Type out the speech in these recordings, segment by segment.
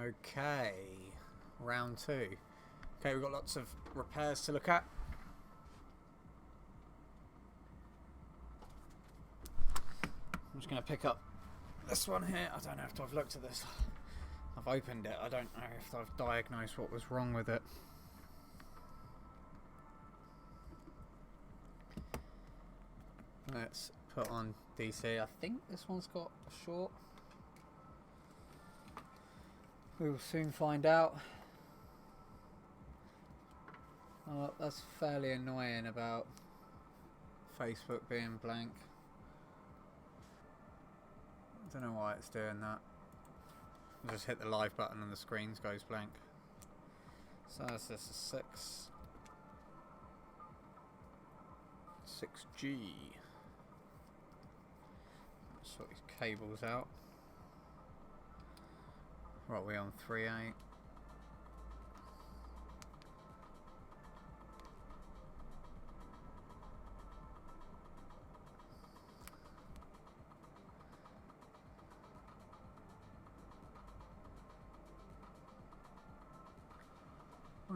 Okay, round two. Okay, we've got lots of repairs to look at. I'm just going to pick up this one here. I don't know if I've looked at this. I've opened it. I don't know if I've diagnosed what was wrong with it. Let's put on DC. I think this one's got a short. We will soon find out. Oh, that's fairly annoying about Facebook being blank. I don't know why it's doing that. I'll just hit the live button and the screen goes blank. So this is 6G. Sort these cables out. Right, we're on 3.8.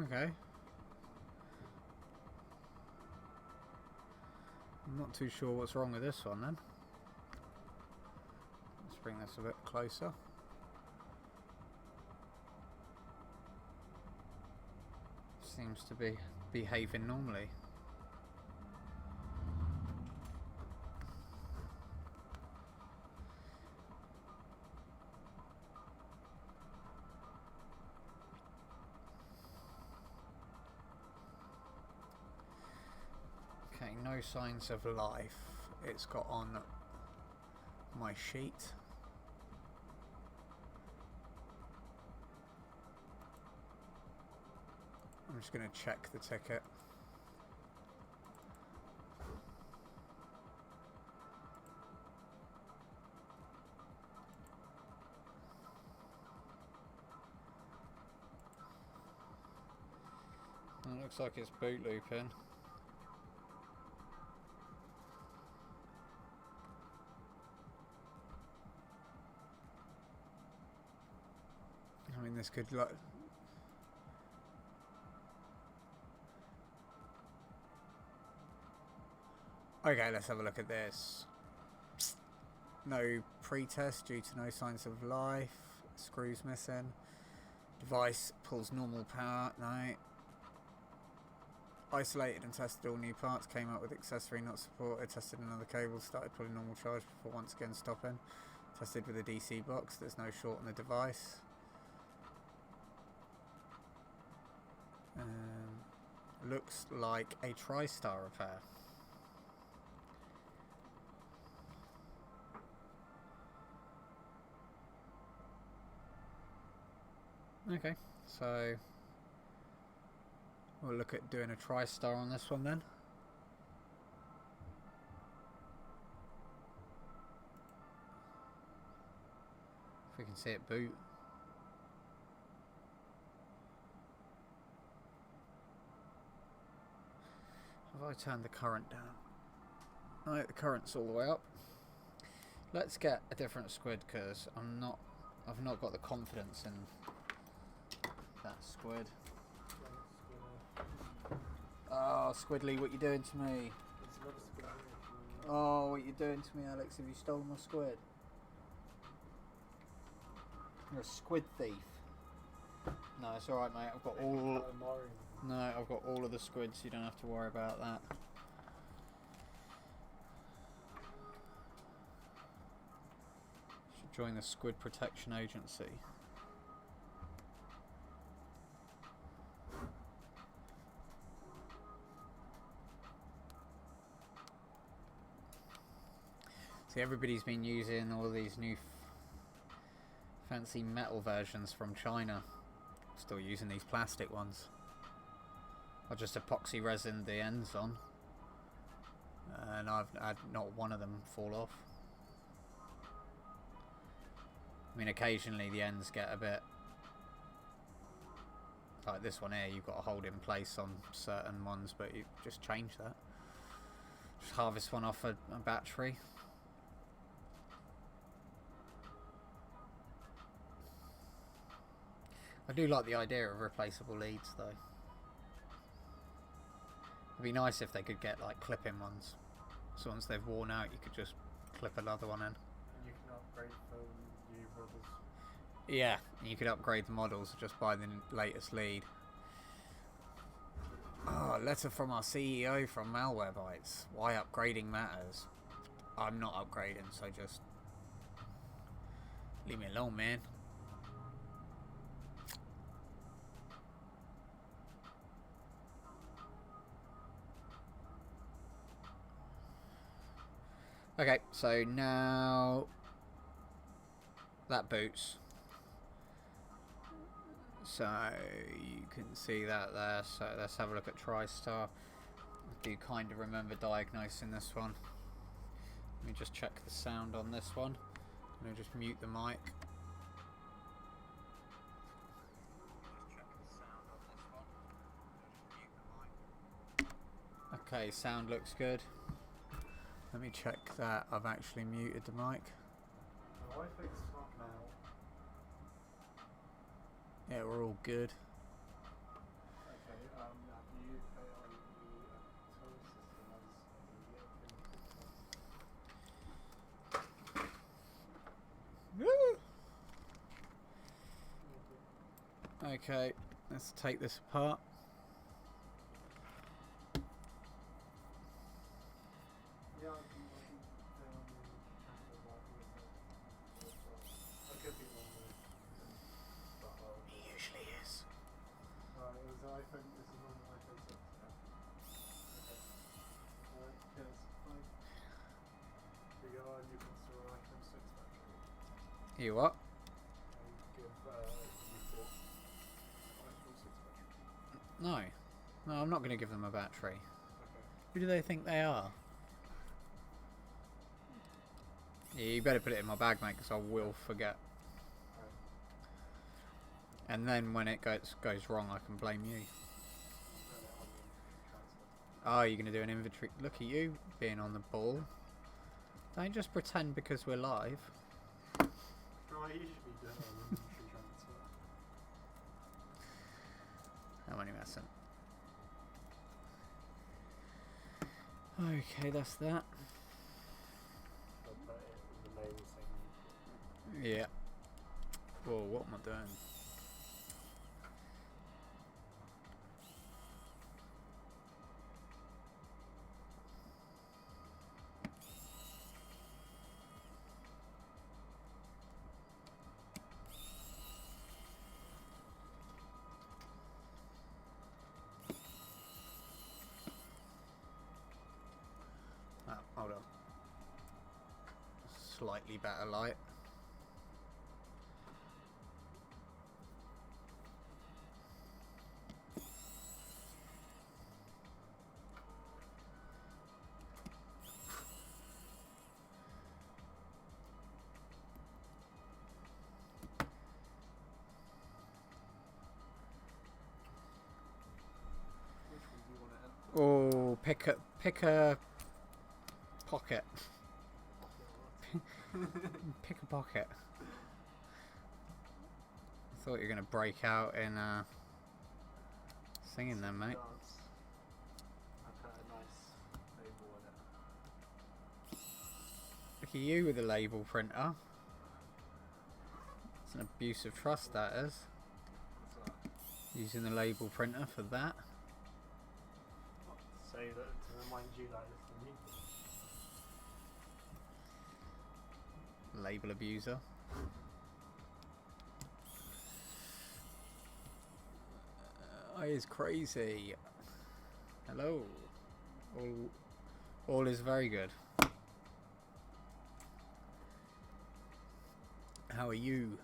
Okay. I'm not too sure what's wrong with this one then. Let's bring this a bit closer. Seems to be behaving normally. Okay, no signs of life. It's got on my sheet. I'm just going to check the ticket. It looks like it's boot looping. I mean, this could like. Okay, let's have a look at this. No pre-test due to no signs of life. Screws missing. Device pulls normal power. No. Isolated and tested all new parts. Came up with accessory not supported. Tested another cable. Started pulling normal charge before once again stopping. Tested with a DC box. There's no short on the device. Looks like a TriStar repair. Okay, so we'll look at doing a TriStar on this one then. If we can see it boot. Have I turned the current down? No, the current's all the way up. Let's get a different squid because I've not got the confidence in that squid. Oh, Squidly, what you doing to me? Oh, what you doing to me, Alex? Have you stolen my squid? You're a squid thief. No, it's alright, mate. I've got all. No, I've got all of the squids. You don't have to worry about that. Should join the Squid Protection Agency. See, everybody's been using all these new fancy metal versions from China. Still using these plastic ones. I just epoxy resin the ends on, and I've had not one of them fall off. I mean, occasionally the ends get a bit like this one here. You've got to hold in place on certain ones, but you just change that. Just harvest one off a battery. I do like the idea of replaceable leads though. It'd be nice if they could get like clip-in ones. So once they've worn out, you could just clip another one in. And you can upgrade for new models. Yeah, and you could upgrade the models just by the latest lead. Oh, letter from our CEO from Malwarebytes. Why upgrading matters. I'm not upgrading, so just leave me alone, man. Okay, so now that boots. So you can see that there. So let's have a look at TriStar. I do kind of remember diagnosing this one. Let me just check the sound on this one. I'm going to just mute the mic. Okay, sound looks good. Let me check that I've actually muted the mic. Oh, I think it's not now. Yeah, we're all good. Okay, have you put on the tool system as Woo! Okay, let's take this apart. Yeah, I think I could be wrong with it. He usually is. Right, it was the iPhone, this is on the iPhone 6, yeah? Okay. Alright, cheers. Bye. We go on, you can store an iPhone 6 battery. You what? And give, you bought iPhone 6 battery. No. No, I'm not going to give them a battery. Okay. Who do they think they are? Yeah, you better put it in my bag, mate, because I will forget. Alright. And then when it goes wrong, I can blame you. Oh, you're going to do an inventory. Look at you, being on the ball. Don't just pretend because we're live. No, I usually do an inventory transfer. I'm only messing. Okay, that's that. I'll put it in the main thing. Yeah. Whoa, what am I doing? Oh, hold on. Slightly better light. Which one do you want to enter? Oh, pick a pocket. Pick a pocket. I thought you were going to break out in singing then, mate. Dance. I put a nice label on it. Look at you with a label printer. It's an abuse of trust, that is. What's that? Using the label printer for that. Say that to remind you that it's the new one. Label abuser. Is crazy. Hello. All is very good. How are you?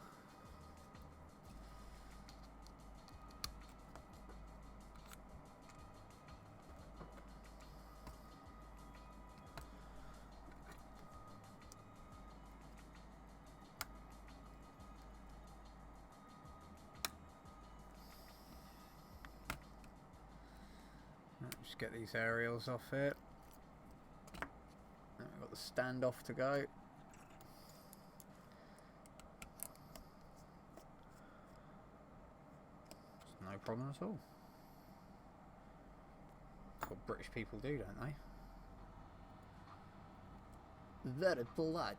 Just get these aerials off it. Then we've got the standoff to go. problem at all. That's what British people do, don't they? Very polite.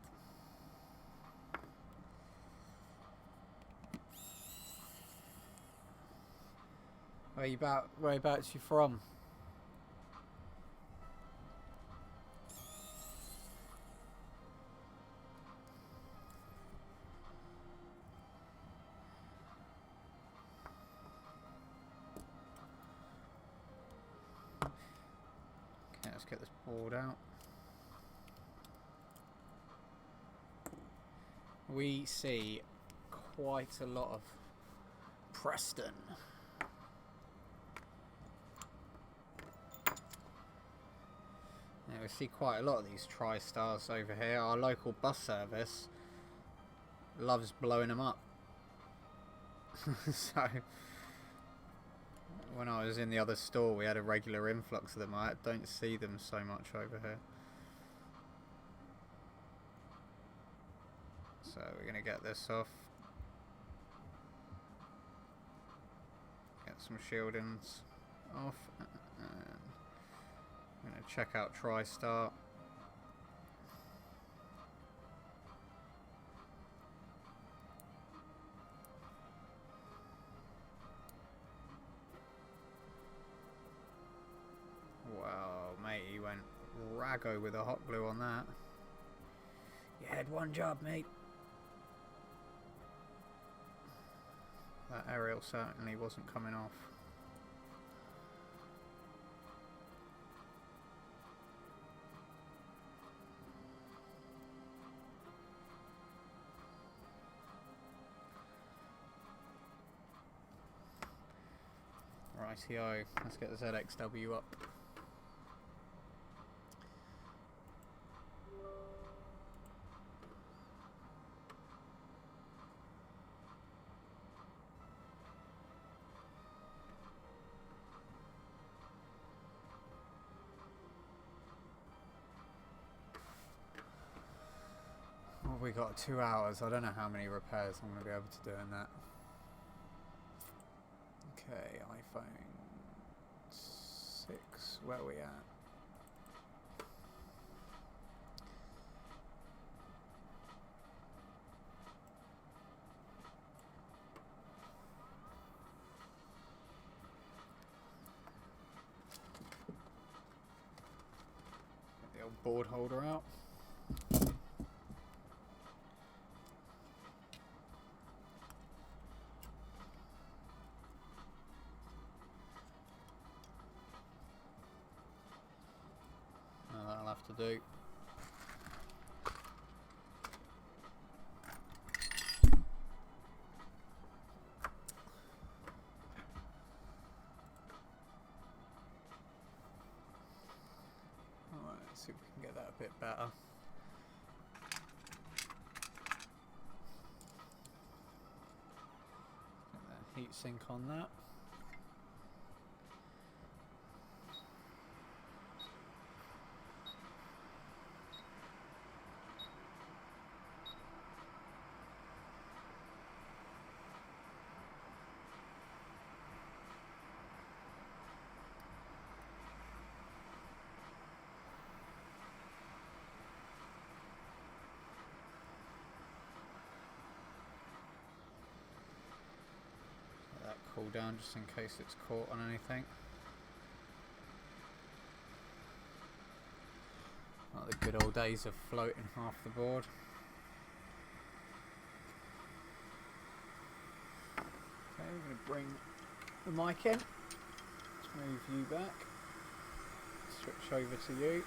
Whereabouts you from? Okay, let's get this board out. We see quite a lot of Preston. Yeah, we see quite a lot of these tri-stars over here. Our local bus service loves blowing them up. So when I was in the other store, we had a regular influx of them. I don't see them so much over here. So we're going to get this off. Get some shieldings off. And I'm going to check out TriStar. Wow, mate, he went raggo with the hot glue on that. You had one job, mate. That aerial certainly wasn't coming off. Rightio, let's get the ZXW up. Well, we got 2 hours. I don't know how many repairs I'm going to be able to do in that. Okay, iPhone 6, where are we at? Get the old board holder out. That'll have to do. Alright, let's see if we can get that a bit better. Get the heat sink on that. Cool down just in case it's caught on anything. Like the good old days of floating half the board. Okay, we're going to bring the mic in. Let's move you back. Switch over to you.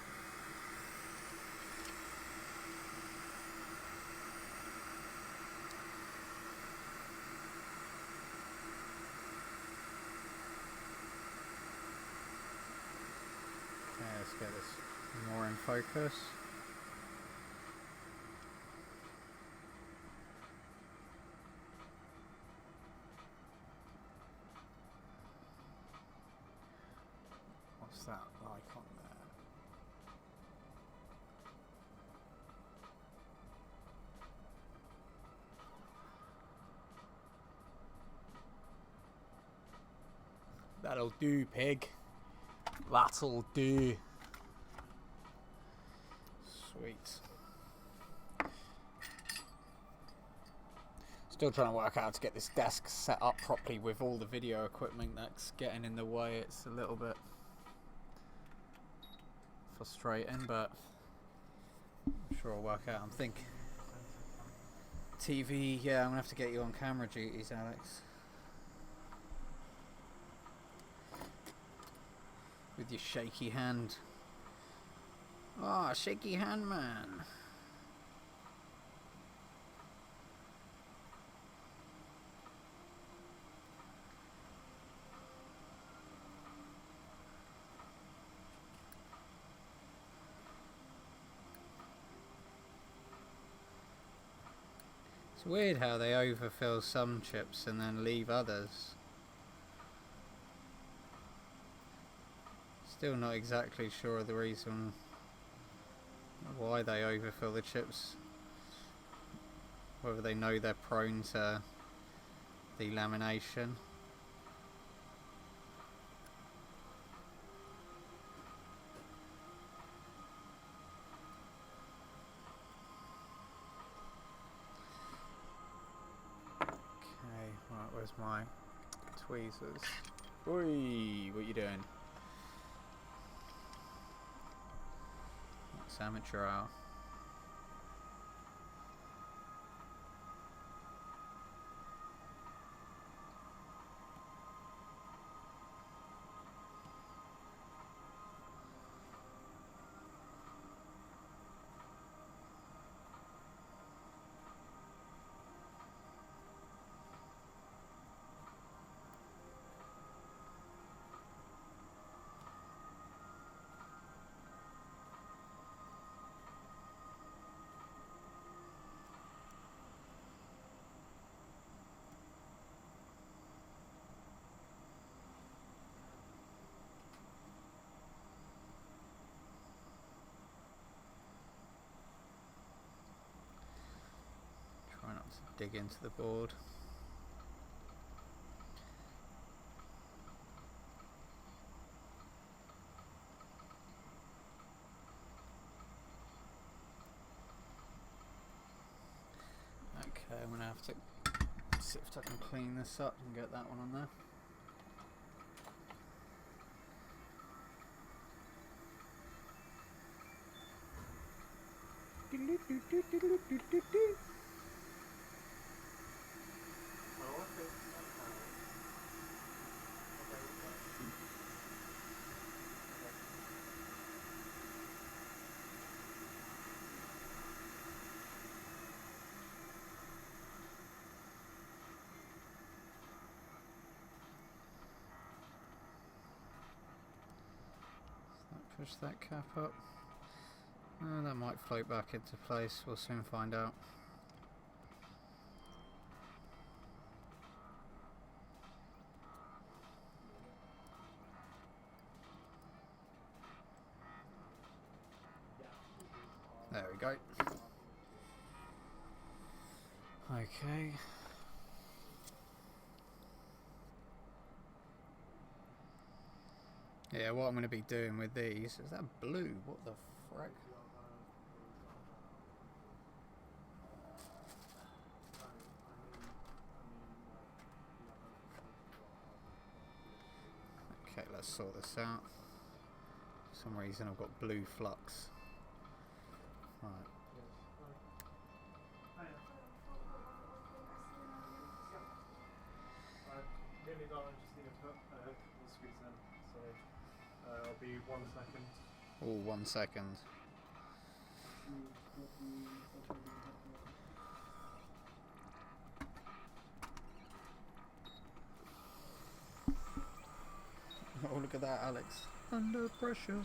Let's get this more in focus. What's that like on there? That'll do, pig. That'll do. Sweet. Still trying to work out how to get this desk set up properly with all the video equipment that's getting in the way. It's a little bit frustrating, but I'm sure I'll work out. I'm thinking TV, yeah, I'm gonna have to get you on camera duties, Alex. With your shaky hand. Ah, oh, shaky hand man. It's weird how they overfill some chips and then leave others. Still not exactly sure of the reason why they overfill the chips. Whether they know they're prone to delamination. Okay, right, where's my tweezers? Oi, what you doing? It's amateur hour. Try not to dig into the board. Okay, I'm gonna have to see if I can clean this up and get that one on there. Push that cap up. That might float back into place. We'll soon find out. There we go. Okay. Yeah, what I'm going to be doing with these is that blue. What the frick? Okay, let's sort this out. For some reason I've got blue flux. Right. Nearly done, I just need to put a couple of screws in, so I'll be 1 second. Oh, 1 second. Oh, look at that, Alex. Under pressure.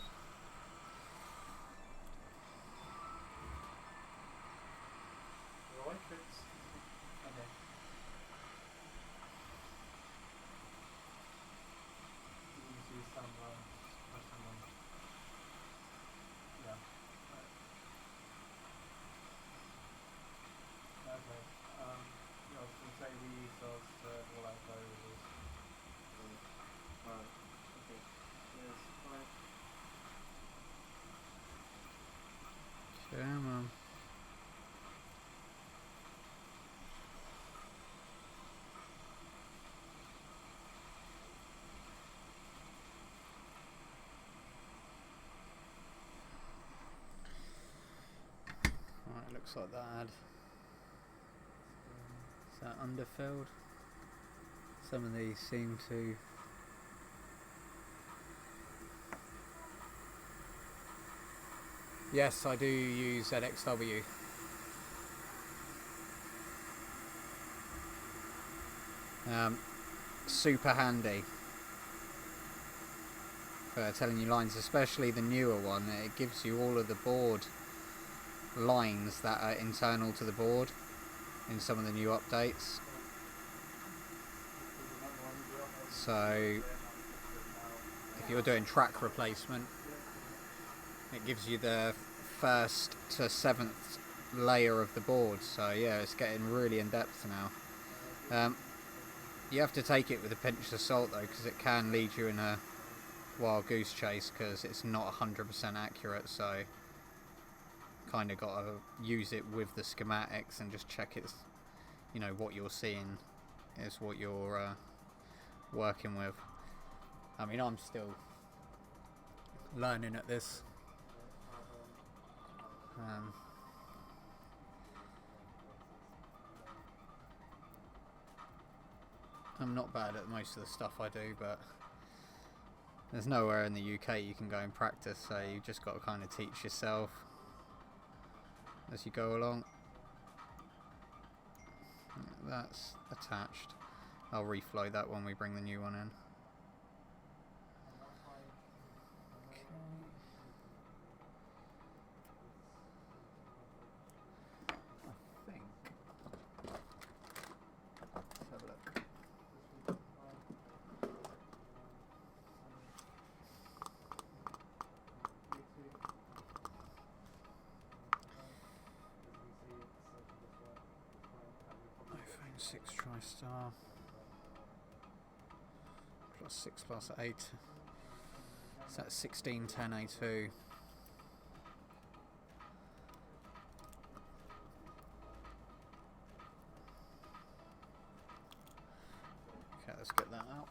Right, it's okay. You see some yeah. Right. Okay. Yeah, I was gonna say we use those to all our clothes. Alright. looks like that. Is that underfilled? Some of these seem to. Yes, I do use ZXW. Super handy for telling you lines, especially the newer one. It gives you all of the board lines that are internal to the board in some of the new updates. So if you're doing track replacement, it gives you the 1st to 7th layer of the board. So yeah, it's getting really in depth now. You have to take it with a pinch of salt though, because it can lead you in a wild goose chase, because it's not 100% accurate. So kind of got to use it with the schematics and just check it's, you know, what you're seeing is what you're working with. I mean, I'm still learning at this. I'm not bad at most of the stuff I do, but there's nowhere in the UK you can go and practice, so you just got to kind of teach yourself as you go along. That's attached. I'll reflow that when we bring the new one in. iPhone 6 TriStar plus 6 plus 8. So that's 1610A2. Okay, let's get that out.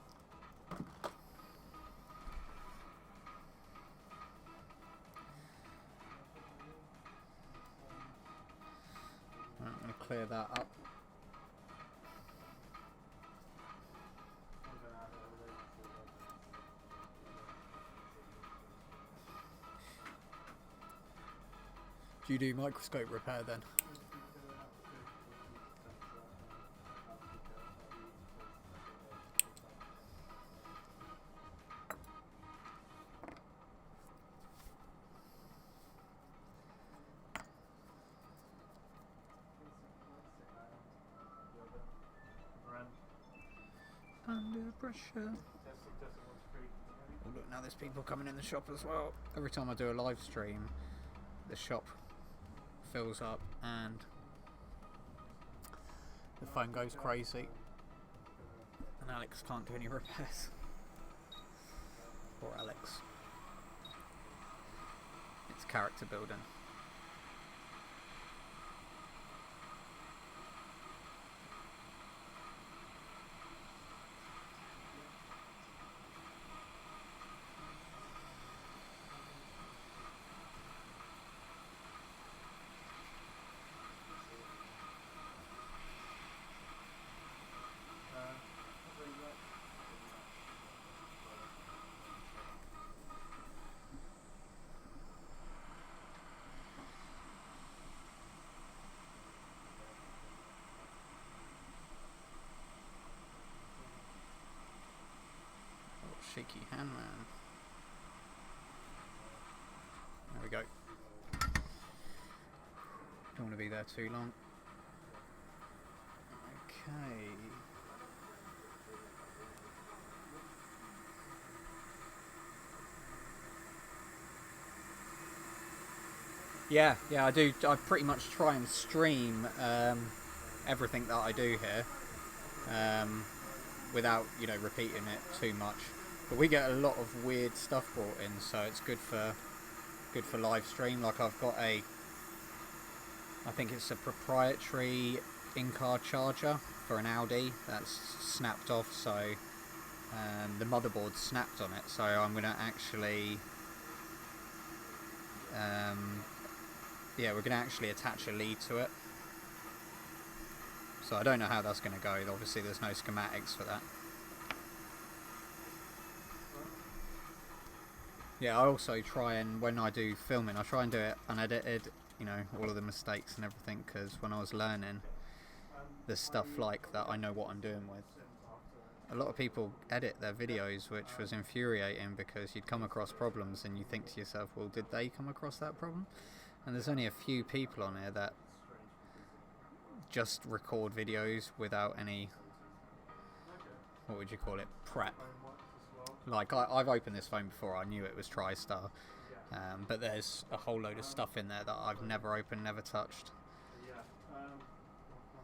Right, I'm going to clear that up. Do you do microscope repair then? Under pressure. Oh look, now there's people coming in the shop as well. Every time I do a live stream, the shop fills up and the phone goes crazy and Alex can't do any repairs. Poor Alex. It's character building. Shaky hand, man. There we go. Don't want to be there too long. Okay. Yeah, I do. I pretty much try and stream everything that I do here without, you know, repeating it too much. But we get a lot of weird stuff brought in, so it's good for live stream. Like I've got I think it's a proprietary in-car charger for an Audi that's snapped off, so the motherboard snapped on it. So I'm going to actually yeah, we're going to actually attach a lead to it. So I don't know how that's going to go. Obviously there's no schematics for that. Yeah, I also try and, when I do filming, I try and do it unedited, you know, all of the mistakes and everything, because when I was learning, there's stuff like that I know what I'm doing with. A lot of people edit their videos, which was infuriating, because you'd come across problems and you think to yourself, well, did they come across that problem? And there's only a few people on here that just record videos without any, what would you call it, prep. Like, I've opened this phone before, I knew it was TriStar, but there's a whole load of stuff in there that I've never opened, never touched.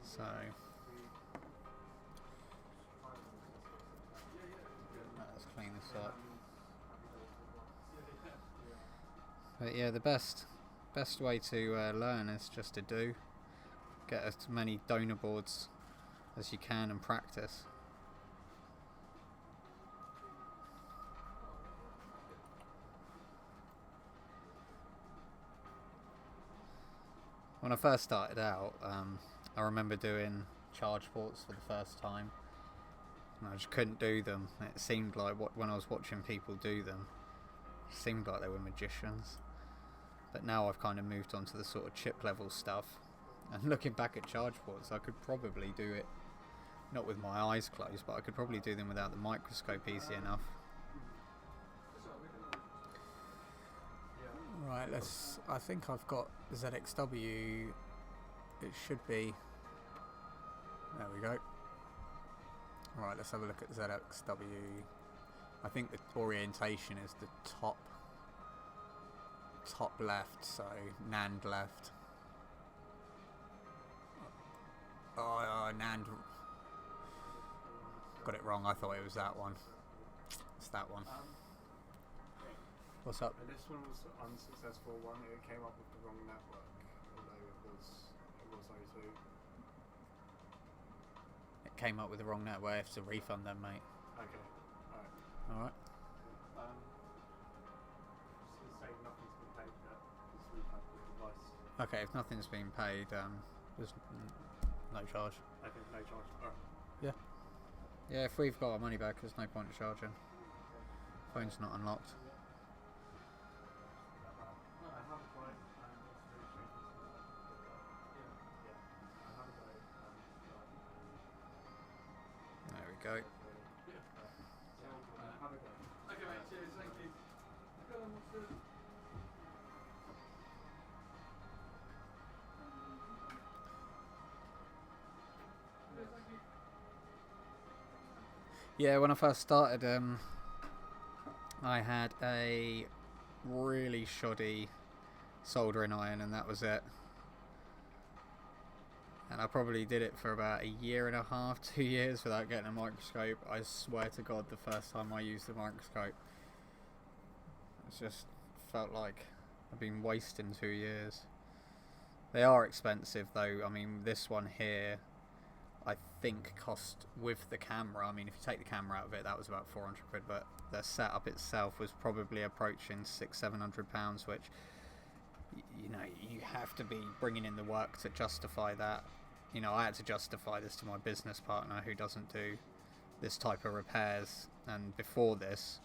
So let's clean this up. But yeah, the best way to learn is just to get as many donor boards as you can and practice. When I first started out, I remember doing charge ports for the first time, and I just couldn't do them. It seemed like, when I was watching people do them, it seemed like they were magicians. But now I've kind of moved on to the sort of chip level stuff, and looking back at charge ports, I could probably do it, not with my eyes closed, but I could probably do them without the microscope easy enough. Right, I think I've got ZXW, it should be, there we go. Right, let's have a look at ZXW. I think the orientation is the top left, so NAND left. Oh, NAND, got it wrong, I thought it was that one. It's that one. What's up? And this one was unsuccessful one. It came up with the wrong network, although it was O2. It came up with the wrong network. I have to refund them, mate. Okay. Alright. Just to say nothing's been paid yet. Just refund the device. Okay, if nothing's been paid, there's no charge. Okay, no charge. Alright. Yeah. Yeah, if we've got our money back, there's no point in charging. Phone's not unlocked. There we go. Okay, mate, cheers, thank you. Yeah, when I first started, I had a really shoddy soldering iron, and that was it. And I probably did it for about a year and a half, 2 years without getting a microscope. I swear to God, the first time I used the microscope, it just felt like I've been wasting 2 years. They are expensive though. I mean, this one here, I think cost with the camera. I mean, if you take the camera out of it, that was about 400 quid, but the setup itself was probably approaching £600-700, which, you know, you have to be bringing in the work to justify that. You know, I had to justify this to my business partner, who doesn't do this type of repairs, and before this,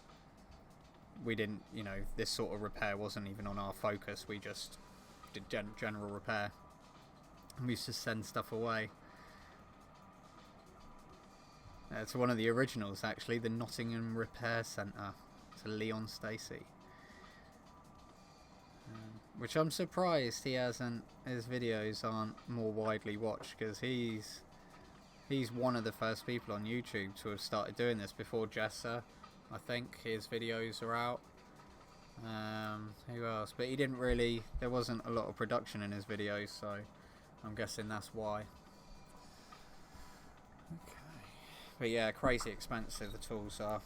we didn't, you know, this sort of repair wasn't even on our focus. We just did general repair, and we used to send stuff away. To one of the originals, actually, the Nottingham Repair Centre, to Leon Stacey. Which I'm surprised he hasn't, his videos aren't more widely watched, because he's one of the first people on YouTube to have started doing this. Before Jessa, I think his videos are out. Who else? But he didn't really, there wasn't a lot of production in his videos, so I'm guessing that's why. Okay. But yeah, crazy expensive the tools are.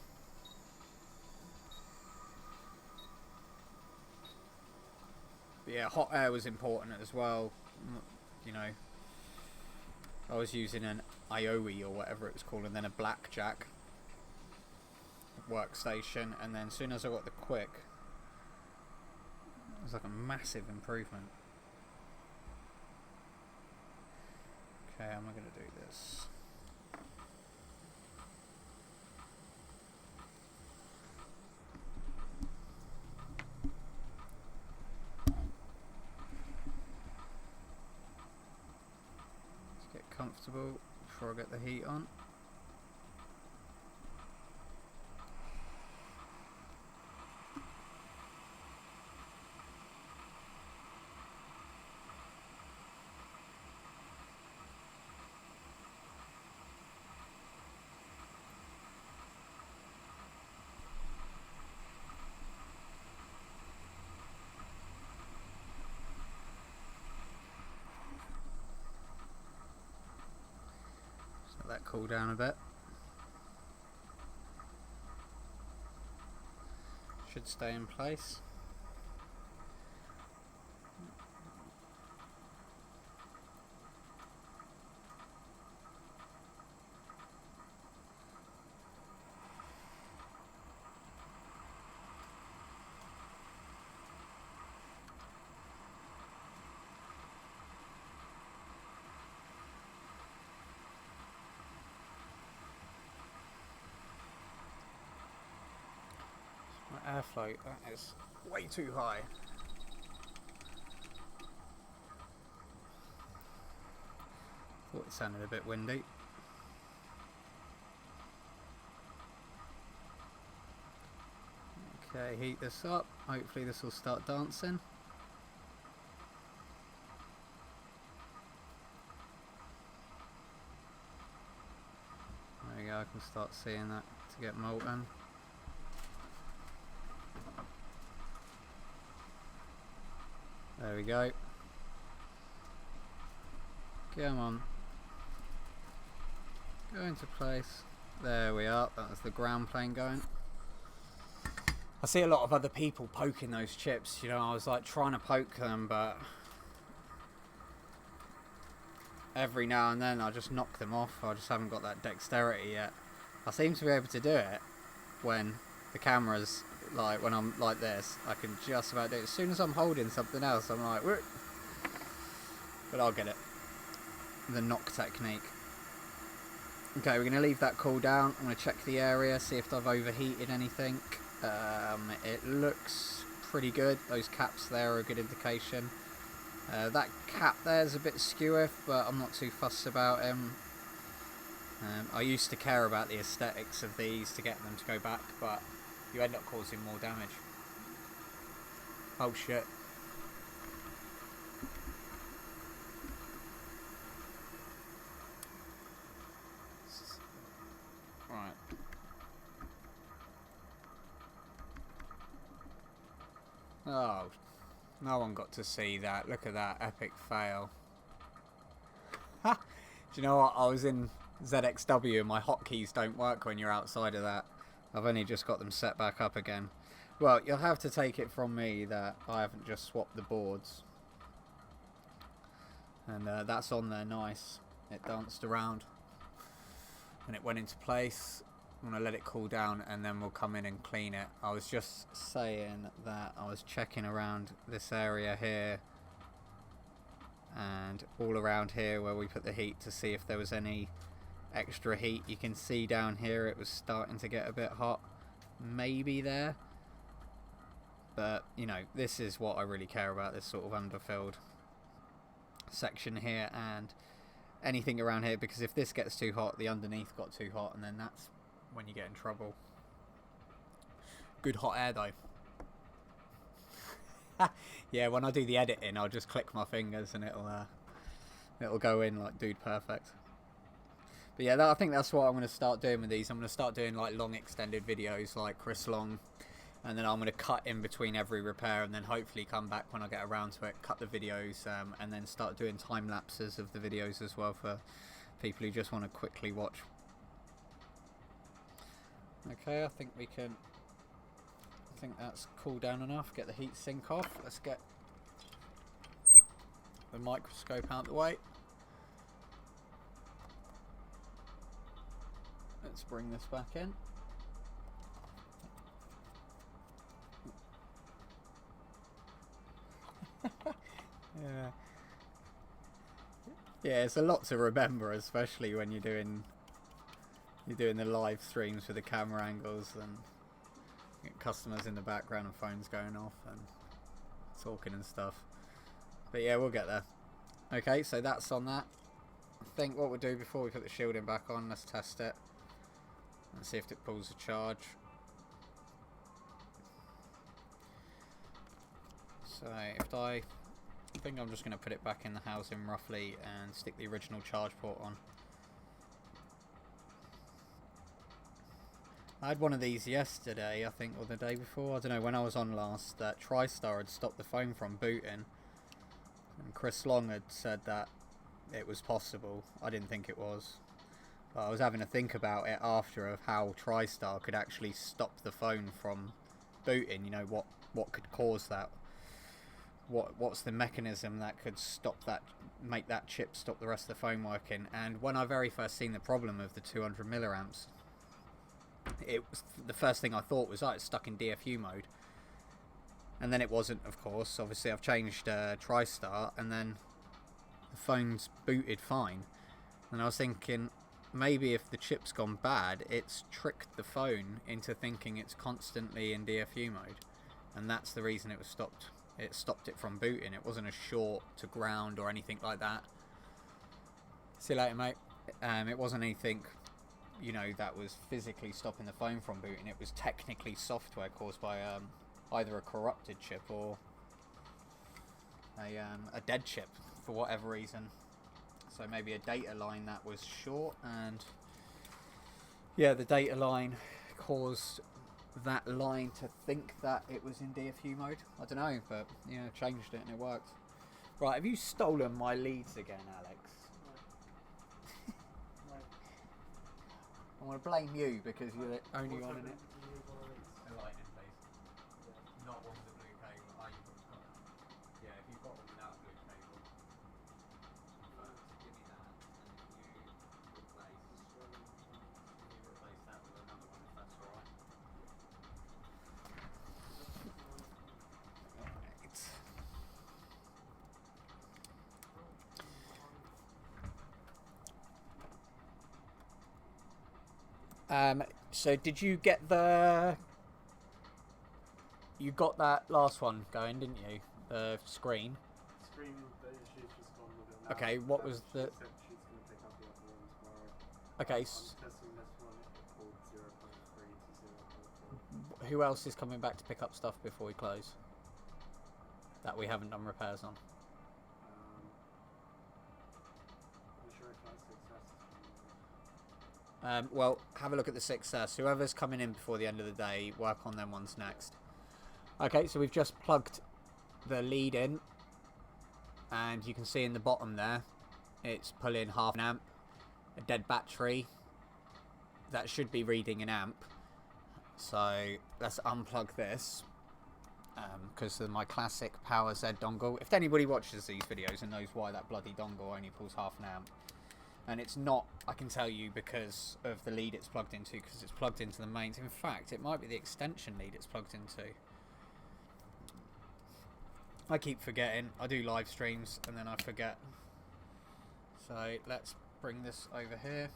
But yeah, hot air was important as well. You know, I was using an IOE or whatever it was called, and then a blackjack workstation, and then as soon as I got the Quick, it was like a massive improvement. Okay, how am I going to do this? Let's get comfortable before I get the heat on. Let that cool down a bit. Should stay in place. My airflow, that is way too high. Thought it sounded a bit windy. Okay, heat this up. Hopefully this will start dancing. There we go, I can start seeing that to get molten. There we go. Come on. Go into place. There we are. That was the ground plane going. I see a lot of other people poking those chips. You know, I was like trying to poke them, but every now and then I just knock them off. I just haven't got that dexterity yet. I seem to be able to do it when the camera's like, when I'm like this, I can just about do it. As soon as I'm holding something else, I'm like, whoop. But I'll get it. The knock technique. Okay, we're going to leave that cool down. I'm going to check the area, see if I've overheated anything. It looks pretty good. Those caps there are a good indication. That cap there's a bit skewy, but I'm not too fussed about him. I used to care about the aesthetics of these to get them to go back, but you end up causing more damage. Oh shit. Right. Oh, no one got to see that. Look at that epic fail. Ha! Do you know what? I was in ZXW and my hotkeys don't work when you're outside of that. I've only just got them set back up again. Well, you'll have to take it from me that I haven't just swapped the boards. And that's on there nice. It danced around. And it went into place. I'm going to let it cool down and then we'll come in and clean it. I was just saying that I was checking around this area here and all around here where we put the heat to see if there was any extra heat. You can see down here it was starting to get a bit hot, maybe there, but you know, this is what I really care about, this sort of underfilled section here and anything around here, because if this gets too hot, the underneath got too hot, and then that's when you get in trouble. Good hot air though. Yeah, when I do the editing I'll just click my fingers and it'll go in like dude perfect. But yeah, I think that's what I'm going to start doing with these. I'm going to start doing like long extended videos like Chris Long, and then I'm going to cut in between every repair and then hopefully come back when I get around to it, cut the videos, and then start doing time lapses of the videos as well for people who just want to quickly watch. Okay, I think we can, I think that's cooled down enough. Get the heat sink off. Let's get the microscope out the way. Let's bring this back in. Yeah. Yeah, it's a lot to remember, especially when you're doing the live streams with the camera angles and customers in the background and phones going off and talking and stuff. But yeah, we'll get there. Okay, so that's on that. I think what we'll do before we put the shielding back on, let's test it and see if it pulls a charge. So if I think I'm just going to put it back in the housing roughly and stick the original charge port on. I had one of these yesterday, I think, or the day before, I don't know, when I was on last, that TriStar had stopped the phone from booting. And Chris Long had said that it was possible. I didn't think it was. But I was having to think about it after of how TriStar could actually stop the phone from booting. You know, what could cause that? What's the mechanism that could stop that, make that chip stop the rest of the phone working? And when I very first seen the problem of the 200 milliamps, it was the first thing I thought was, oh, it's stuck in DFU mode. And then it wasn't, of course. Obviously I've changed TriStar and then the phone's booted fine. And I was thinking, maybe if the chip's gone bad, it's tricked the phone into thinking it's constantly in DFU mode. And that's the reason it was stopped. It stopped it from booting. It wasn't a short to ground or anything like that. See you later, mate. It wasn't anything, you know, that was physically stopping the phone from booting. It was technically software caused by either a corrupted chip or a dead chip for whatever reason. So maybe a data line that was short, and yeah, the data line caused that line to think that it was in DFU mode. I don't know, but yeah, changed it and it worked. Right, have you stolen my leads again, Alex? No. I want to blame you because you're the only one in it. A lightning, please. Yeah. Not one with a blue cable. Oh, you've got that. Yeah, if you've got one without a blue cable, first give me that, and if you replace that with another one, if that's alright. So did you get you got that last one going, didn't you? The screen. Screen, the issue's just gone with it now. Okay, what was the... She said she's going to pick up the other one tomorrow. Okay. I'm testing this one at called 0.3 to 0.4. Who else is coming back to pick up stuff before we close? That we haven't done repairs on. I'm sure if that's success. Well, have a look at the success. Whoever's coming in before the end of the day, work on them ones next. Okay, so we've just plugged the lead in, and you can see in the bottom there, it's pulling half an amp. A dead battery. That should be reading an amp. So let's unplug this, because of my classic Power Z dongle. If anybody watches these videos and knows why that bloody dongle only pulls half an amp, and it's not, I can tell you, because of the lead it's plugged into, because it's plugged into the mains. In fact, it might be the extension lead it's plugged into. I keep forgetting. I do live streams and then I forget. So let's bring this over here.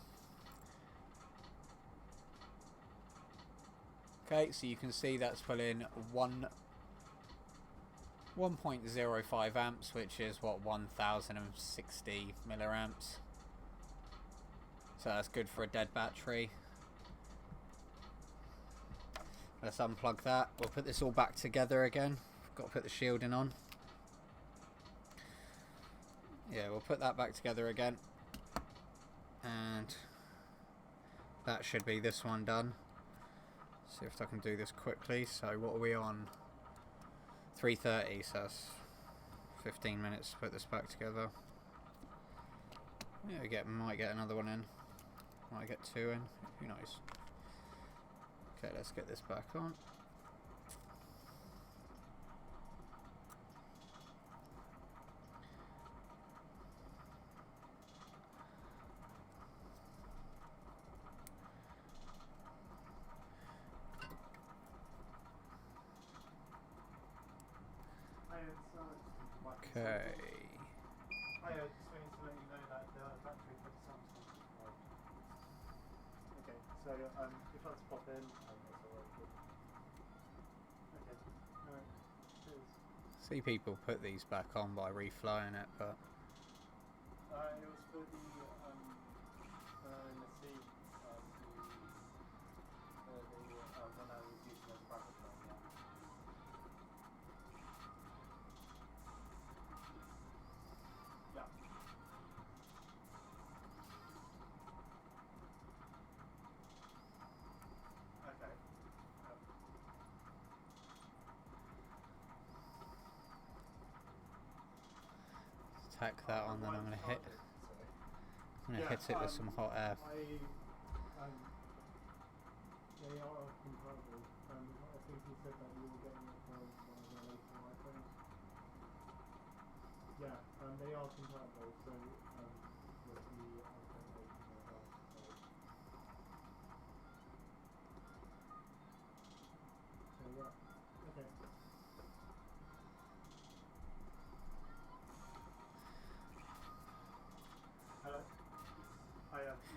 Okay, so you can see that's pulling 1.05 amps, which is what, 1060 milliamps. So that's good for a dead battery. Let's unplug that. We'll put this all back together again. Got to put the shielding on. Yeah, we'll put that back together again. And that should be this one done. See if I can do this quickly. So what are we on? 3:30, so that's 15 minutes to put this back together. Yeah, might get another one in. Might get two in. Who knows? Okay, let's get this back on. Hi, it's Okay. Hi, I just wanted to let you know that So if I was to pop in, that's alright. Okay. Alright. Cheers. See people put these back on by reflying it, but It was for the in the sea, when I was using the microphone, yeah. Yeah. Okay. tack that on, then I'm going to hit. I'm going to hit it with some hot air. They are compatible. I think you said that you were getting it from one of the later iPhones. Yeah, they are compatible. So with the iPhone 8 mobile. So yeah. Okay. Hello.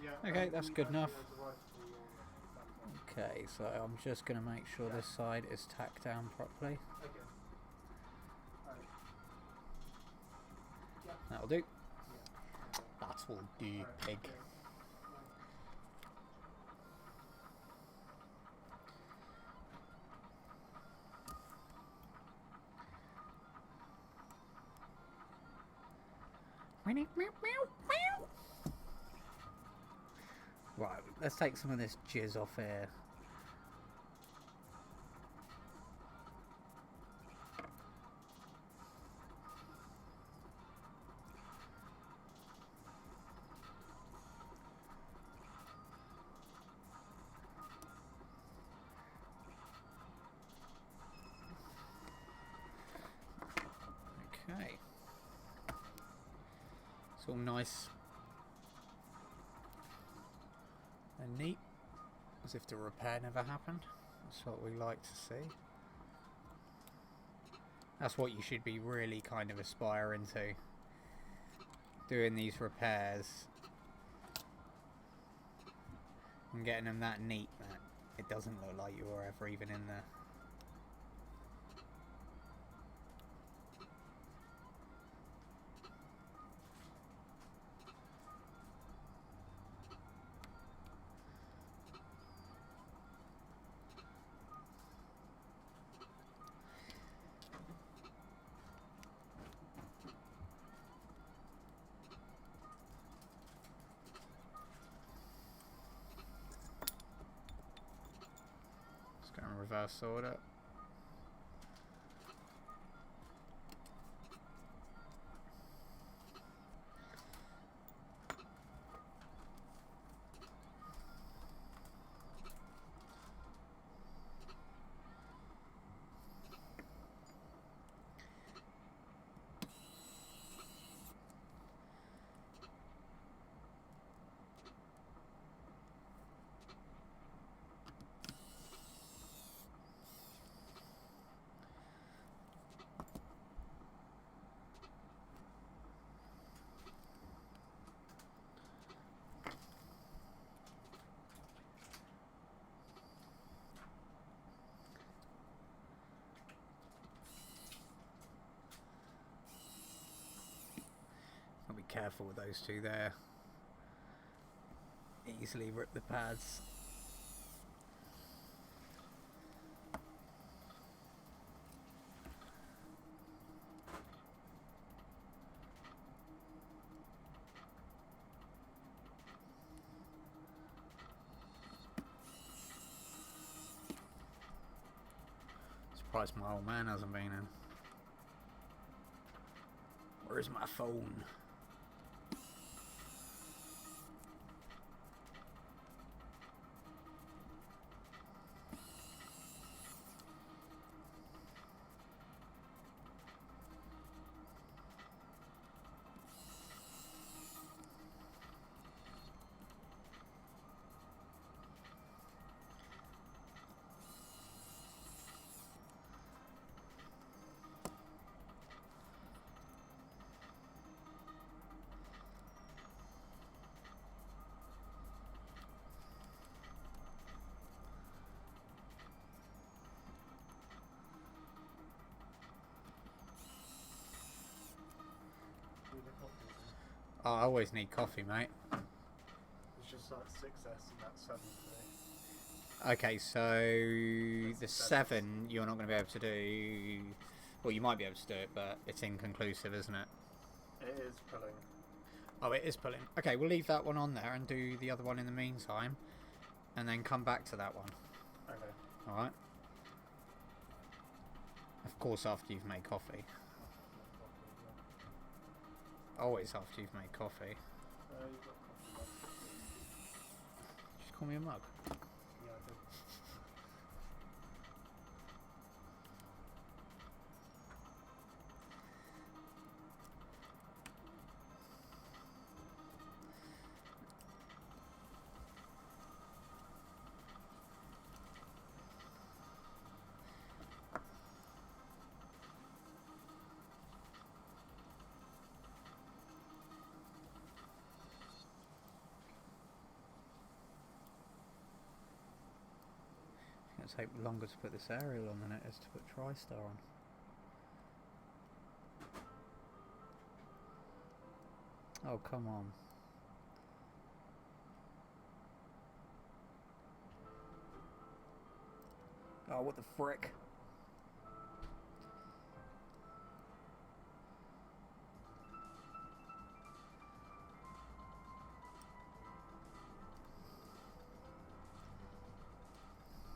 Yeah. Okay, that's good enough. Arrived for your Samsung. Okay, so I'm just going to make sure this side is tacked down properly. Okay. Alright. Yeah. That'll do. Yeah. That will do, Alright, pig. yeah. Right, let's take some of this jizz off here. Okay. It's all nice and neat, as if the repair never happened. That's what we like to see. That's what you should be really kind of aspiring to. Doing these repairs and getting them that neat that it doesn't look like you were ever even in there. Just going to reverse order. I'll be careful with those two there. Easily rip the pads. Surprised my old man hasn't been in. Where's my phone? Oh, I always need coffee, mate. It's just like 6S and that's 7 today. Okay, so the 7 you're not going to be able to do. Well, you might be able to do it, but it's inconclusive, isn't it? It is pulling. Oh, it is pulling. Okay, we'll leave that one on there and do the other one in the meantime, and then come back to that one. Okay. All right. Of course, after you've made coffee. Always after you've made coffee. You've got coffee left. Just call me a mug. Yeah, I did. It's going to take longer to put this aerial on than it is to put TriStar on. Oh, come on. Oh, what the frick?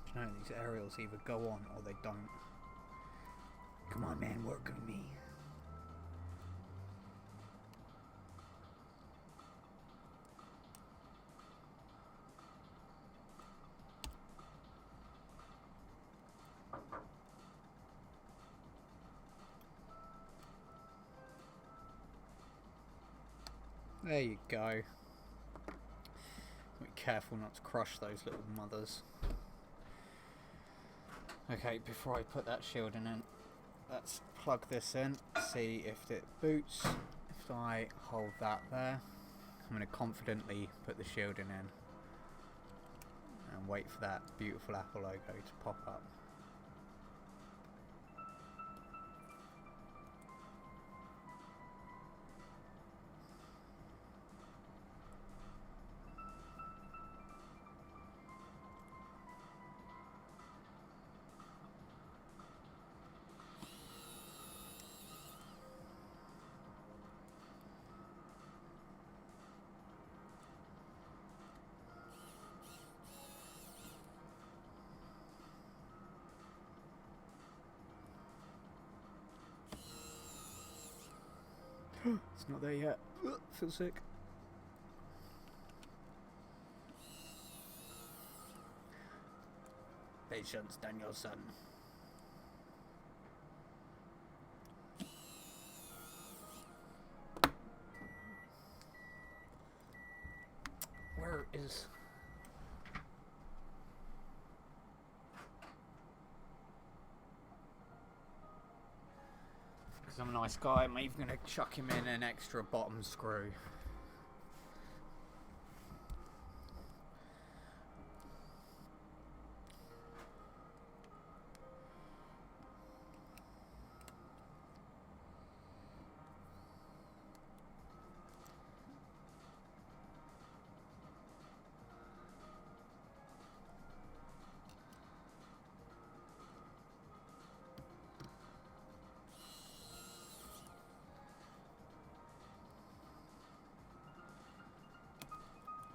Do you know, these aerials either go on or they don't. Come on, man, work with me. There you go. Be careful not to crush those little mothers. Okay, before I put that shielding in, let's plug this in, see if it boots. If I hold that there, I'm going to confidently put the shielding in and wait for that beautiful Apple logo to pop up. It's not there yet. Feel sick. Patience, Danielson. Where is... Because I'm a nice guy, I'm even going to chuck him in an extra bottom screw.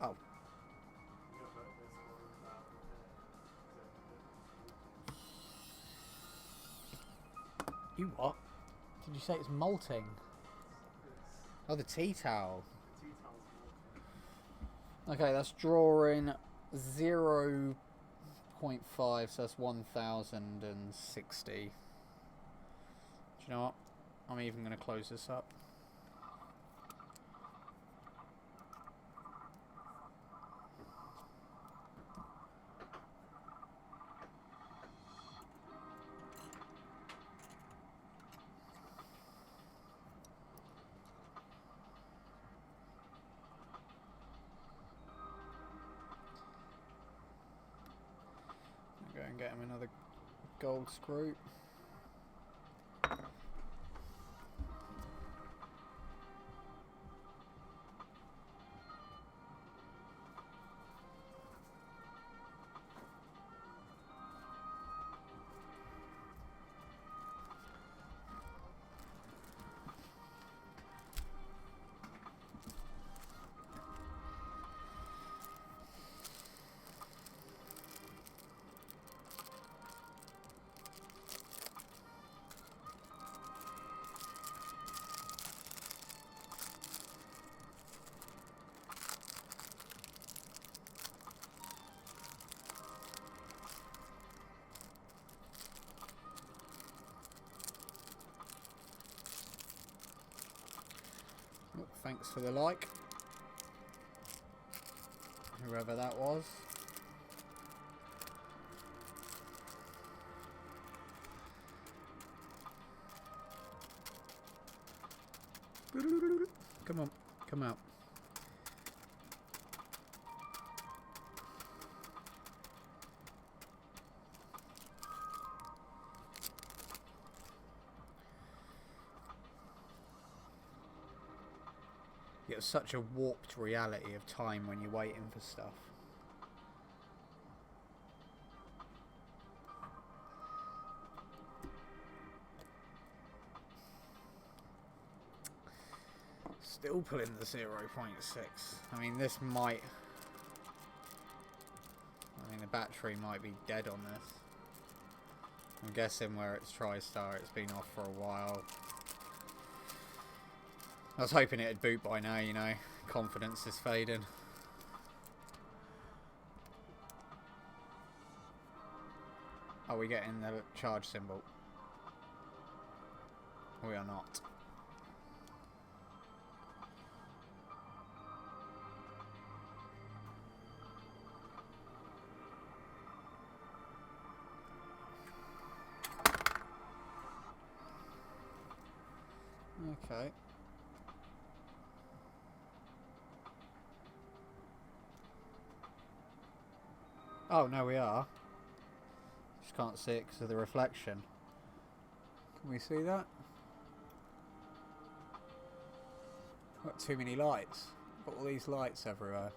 Oh. You what? Did you say it's molting? Oh, the tea towel. The tea towel's molten. Okay, that's drawing 0.5, so that's 1060. Do you know what? I'm even going to close this up. Go and get him another gold screw. Thanks for the like. Whoever that was. Come on, come out. You get such a warped reality of time when you're waiting for stuff. Still pulling the 0.6. I mean, this might... I mean, the battery might be dead on this. I'm guessing where it's TriStar, it's been off for a while. I was hoping it'd boot by now, you know. Confidence is fading. Are we getting the charge symbol? We are not. Okay. Oh, no, we are. Just can't see it because of the reflection. Can we see that? Got too many lights. Got all these lights everywhere.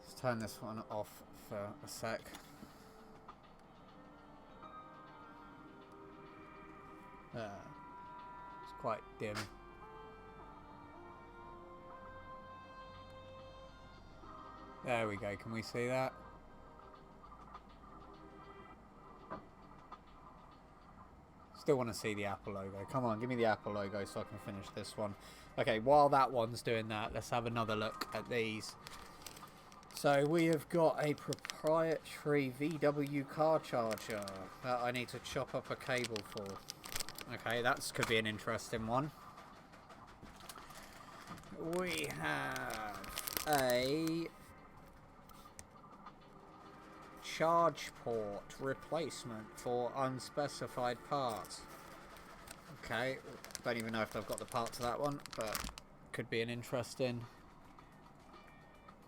Let's turn this one off for a sec. There. It's quite dim. There we go, can we see that? Still want to see the Apple logo. Come on, give me the Apple logo so I can finish this one. Okay, while that one's doing that, let's have another look at these. So we have got a proprietary VW car charger that I need to chop up a cable for. Okay, that could be an interesting one. We have a charge port replacement for unspecified parts. Okay, don't even know if I've got the part to that one, but could be an interesting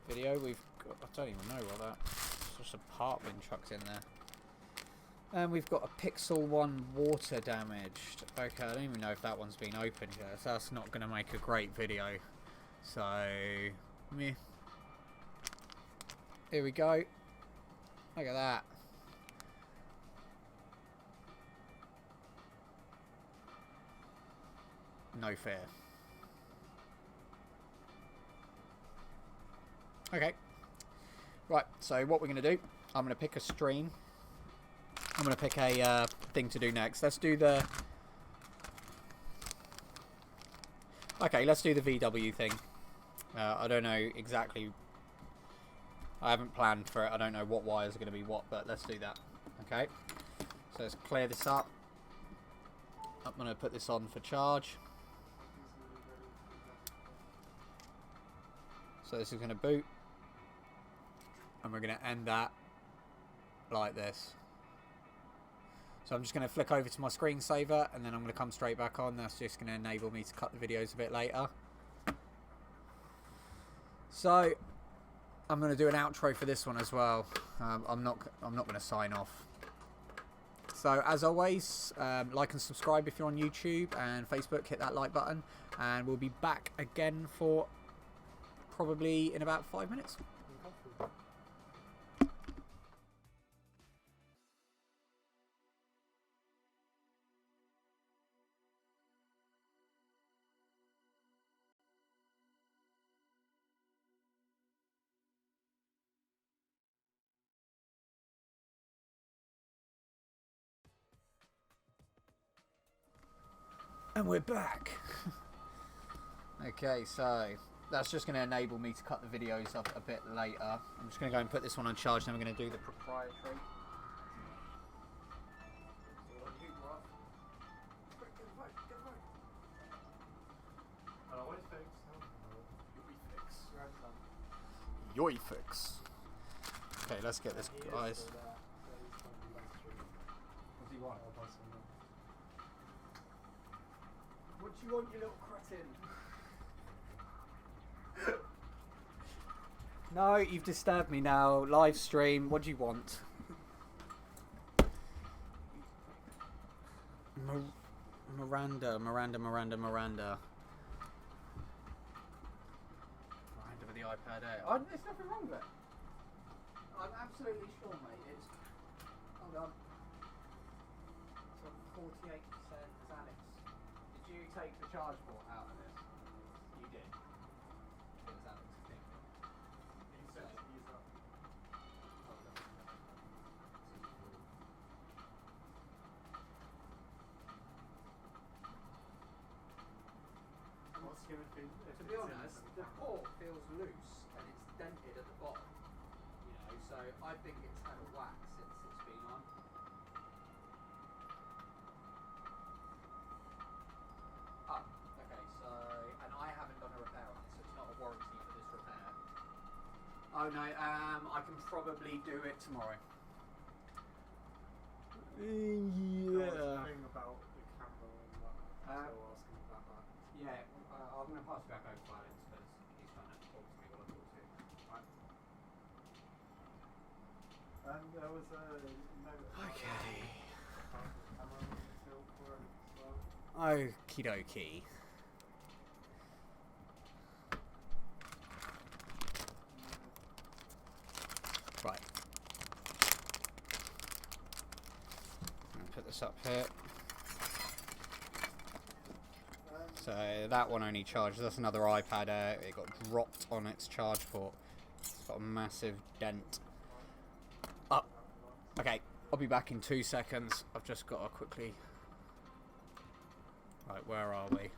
video. We've got, I don't even know what that, it's just a part being chucked in there. And we've got a Pixel 1 water damaged. Okay, I don't even know if that one's been opened yet, so that's not going to make a great video. So, meh. Here we go. Look at that. No fair. Okay. Right, so what we're going to do, I'm going to pick a stream. I'm going to pick a thing to do next. Let's do the... Okay, let's do the VW thing. I don't know exactly... I haven't planned for it. I don't know what wires are going to be what, but let's do that. Okay. So let's clear this up. I'm going to put this on for charge. So this is going to boot. And we're going to end that like this. So I'm just going to flick over to my screensaver and then I'm going to come straight back on. That's just going to enable me to cut the videos a bit later. So I'm going to do an outro for this one as well. I'm not going to sign off. So as always, like and subscribe if you're on YouTube and Facebook. Hit that like button, and we'll be back again for probably in about 5 minutes. And we're back. Okay, so that's just going to enable me to cut the videos up a bit later. I'm just going to go and put this one on charge, then we're going to do the proprietary. Oh, wait, fix. Yoifix. Okay, let's get this, guys. What do you want? What do you want, you little cretin? No, you've disturbed me now. Live stream. What do you want? Miranda with the iPad Air. Oh, there's nothing wrong with it. I'm absolutely sure, mate. It's. Hold on. It's on 48% Xanax. Did you take the charge port out of this? You did. It was Alex, I think. He said to use that. What's going to be? To be honest, the port feels loose and it's dented at the bottom. You know, so I think it's had a whack since it's been on. Oh, okay, so, and I haven't done a repair on it, so it's not a warranty for this repair. Oh no, I can probably do it tomorrow. There was a thing about the camera and that. So asking about that. Yeah, I'm going to pass you back over to Alex because he's trying to talk to me while I talk to him. Right. And there was a note about Okay. the camera built for it as well. Okie dokie. Right. I'm going to put this up here. So that one only charges. That's another iPad Air. It got dropped on its charge port. It's got a massive dent. Up. Okay, I'll be back in 2 seconds. I've just got to quickly. Right, where are we?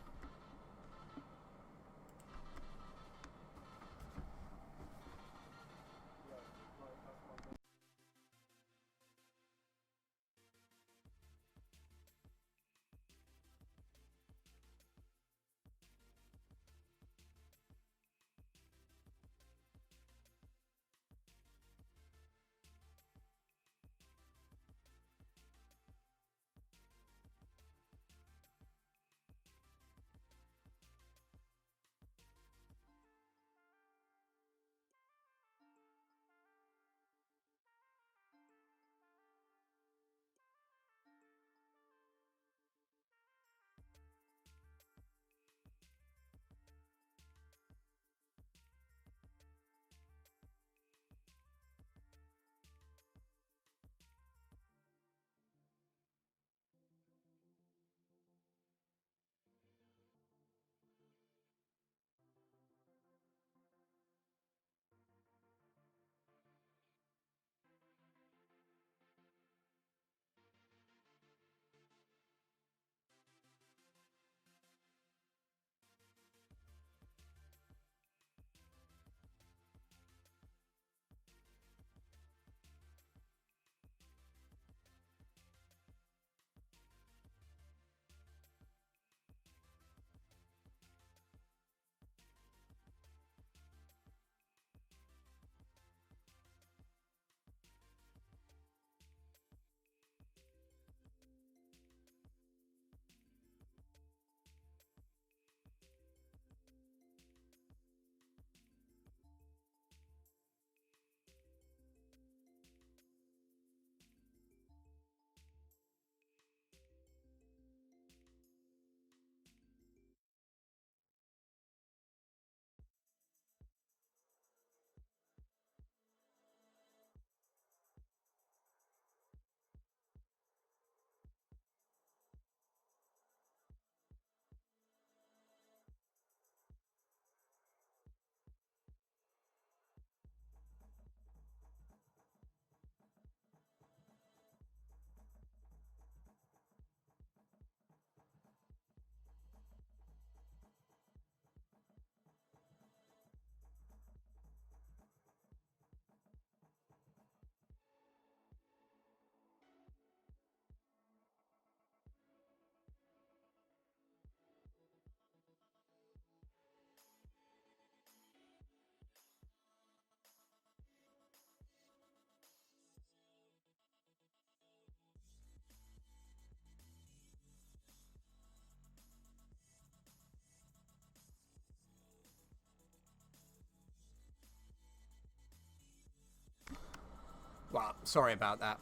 Well, sorry about that.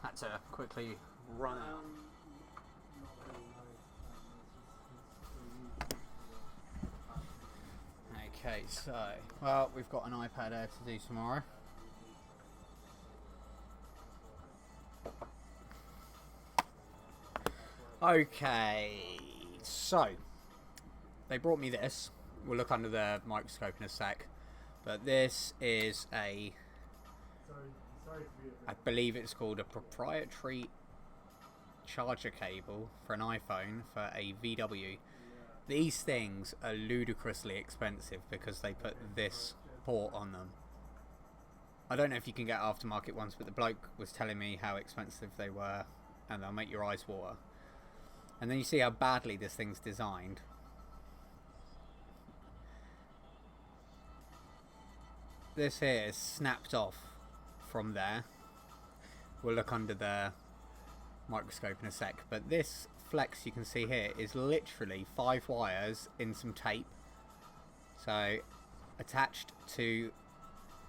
Had to quickly run out. Not very nice. It's just Okay, so, well, we've got an iPad Air to do tomorrow. Okay, so they brought me this. We'll look under the microscope in a sec, but this is a, sorry to be a I bit. believe it's called a proprietary charger cable for an iPhone for a VW. These things are ludicrously expensive because they put this port on them. I don't know if you can get aftermarket ones, but the bloke was telling me how expensive they were, and they'll make your eyes water. And then you see how badly this thing's designed. This here is snapped off from there. We'll look under the microscope in a sec, but this flex you can see here is literally 5 wires in some tape, so attached to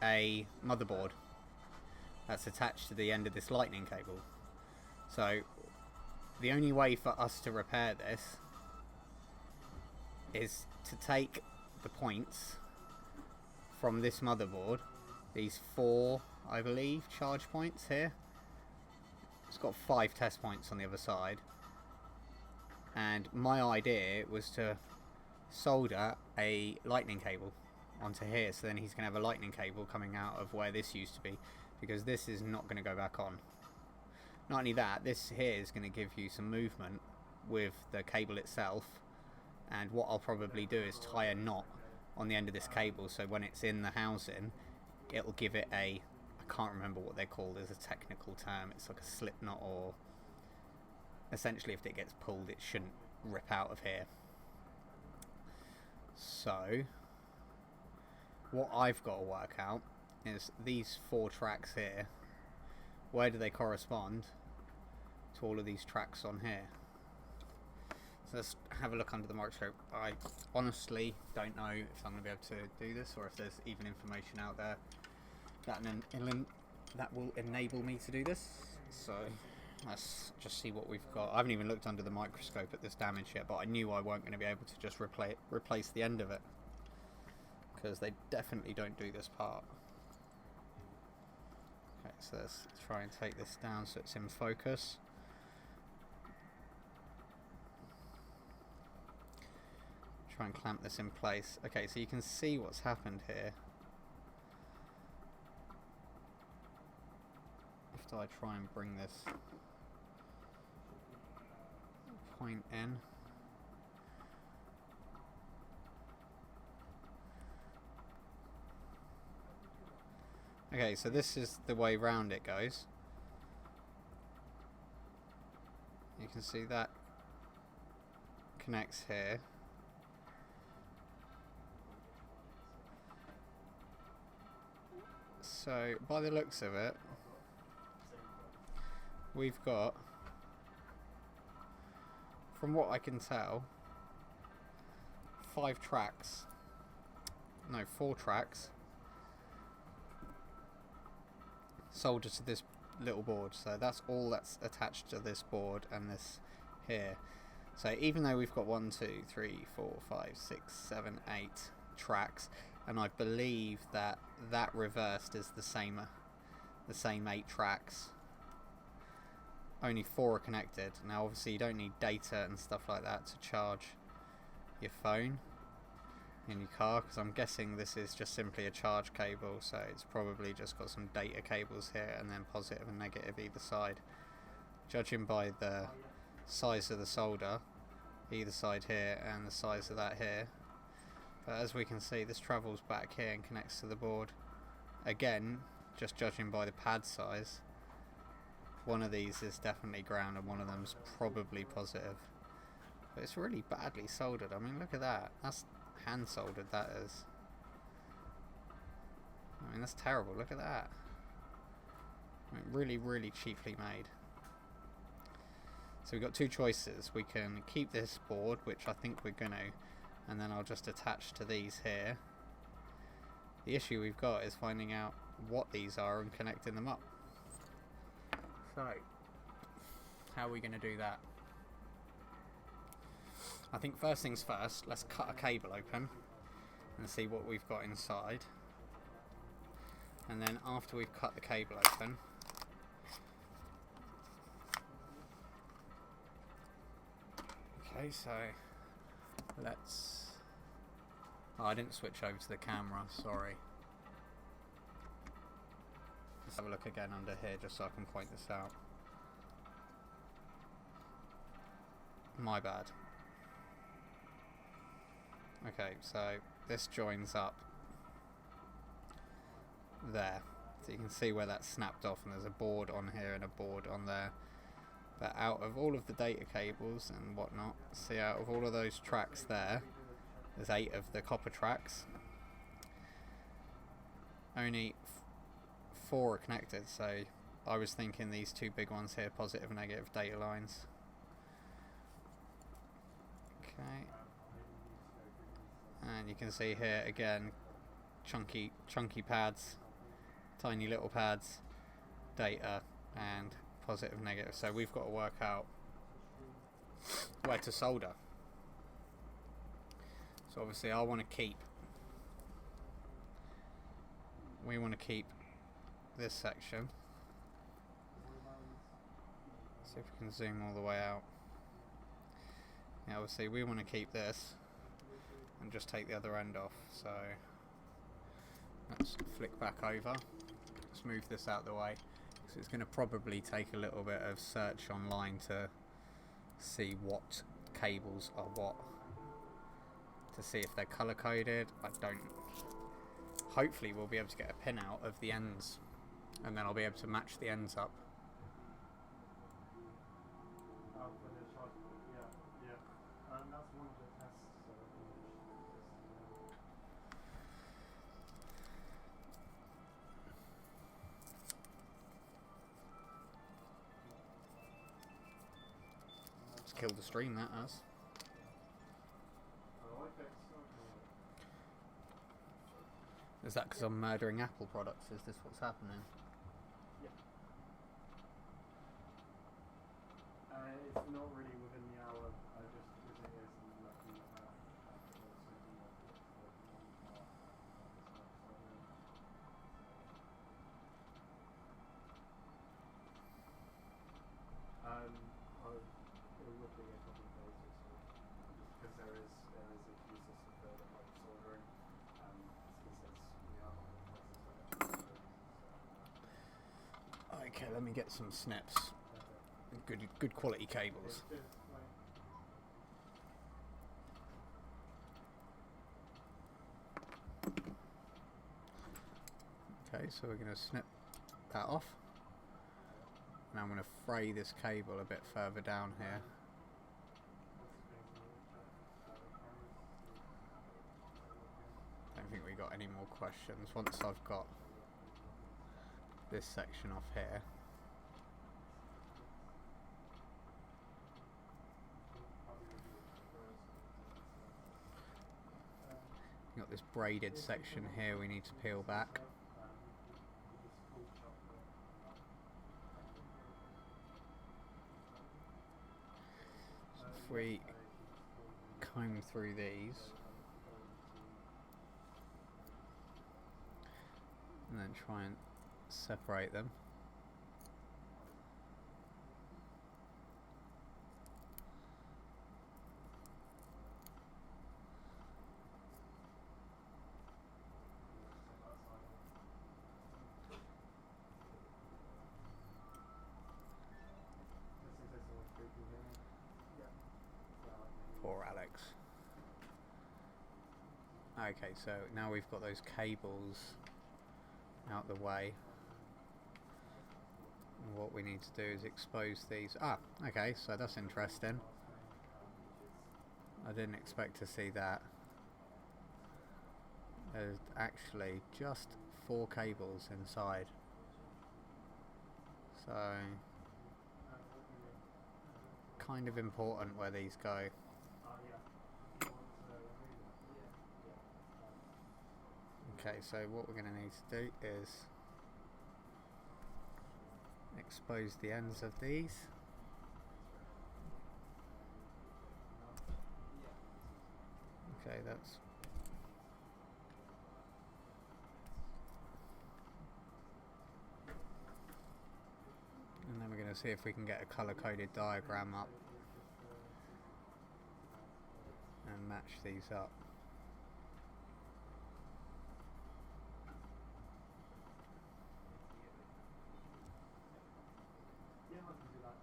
a motherboard that's attached to the end of this lightning cable. So the only way for us to repair this is to take the points from this motherboard, these 4, I believe, charge points here. It's got 5 test points on the other side, and my idea was to solder a lightning cable onto here, so then he's going to have a lightning cable coming out of where this used to be, because this is not going to go back on. Not only that, this here is going to give you some movement with the cable itself, and what I'll probably do is tie a knot on the end of this cable, so when it's in the housing it'll give it a, I can't remember what they're called as a technical term, it's like a slip knot, or essentially if it gets pulled it shouldn't rip out of here. So what I've got to work out is these 4 tracks here, where do they correspond to all of these tracks on here? So let's have a look under the microscope. I honestly don't know if I'm going to be able to do this, or if there's even information out there that will enable me to do this. So let's just see what we've got. I haven't even looked under the microscope at this damage yet, but I knew I weren't going to be able to just replace the end of it, because they definitely don't do this part. Okay, so let's try and take this down so it's in focus. Try and clamp this in place. Okay, so you can see what's happened here. After I try and bring this point in. Okay, so this is the way round it goes. You can see that connects here. So by the looks of it, we've got, from what I can tell, 4 tracks soldered to this little board. So that's all that's attached to this board and this here. So even though we've got 1, 2, 3, 4, 5, 6, 7, 8 tracks, and I believe that reversed is the same 8 tracks, only 4 are connected. Now obviously you don't need data and stuff like that to charge your phone in your car, because I'm guessing this is just simply a charge cable, so it's probably just got some data cables here and then positive and negative either side. Judging by the size of the solder either side here and the size of that here, but as we can see, this travels back here and connects to the board. Again, just judging by the pad size, one of these is definitely ground and one of them's probably positive. But it's really badly soldered. I mean, look at that. That's hand soldered, that is. I mean, that's terrible. Look at that. I mean, really, really cheaply made. So we've got 2 choices. We can keep this board, which I think we're going to, and then I'll just attach to these here. The issue we've got is finding out what these are and connecting them up. So, how are we going to do that? I think first things first, let's cut a cable open and see what we've got inside. And then after we've cut the cable open, okay, so let's, oh, I didn't switch over to the camera, sorry. Let's have a look again under here just so I can point this out. My bad. Okay, so this joins up there. So you can see where that's snapped off, and there's a board on here and a board on there. But out of all of the data cables and whatnot, see, out of all of those tracks there's 8 of the copper tracks. Only 4 are connected, so I was thinking these 2 big ones here, positive and negative data lines. Okay. And you can see here again, chunky pads, tiny little pads, data and positive, negative. So we've got to work out where to solder. So obviously we want to keep this section. See if we can zoom all the way out. Yeah, obviously we want to keep this and just take the other end off. So let's flick back over. Let's move this out of the way. So it's going to probably take a little bit of search online to see what cables are what, to see if they're color coded. I don't. Hopefully we'll be able to get a pin out of the ends, and then I'll be able to match the ends up. That's one of the tests. Let's kill the stream, that has. Is that because I'm murdering Apple products? Is this what's happening? Yeah. It's not really within the hour. Just because it is and looking at it would be a couple of days or so, because there is a few systems there that like soldering. Okay, let me get some snips. Good quality cables. Okay, so we're going to snip that off. Now I'm going to fray this cable a bit further down here. Don't think we got any more questions. Once I've got this section off here, got this braided section here we need to peel back. So if we comb through these and then try and separate them. Poor Alex. Okay, so now we've got those cables out the way. And what we need to do is expose these. Okay, so that's interesting. I didn't expect to see that. There's actually just 4 cables inside. So, kind of important where these go. Okay, so what we're going to need to do is expose the ends of these. Okay, that's... And then we're going to see if we can get a colour-coded diagram up and match these up. Yeah, I can do that.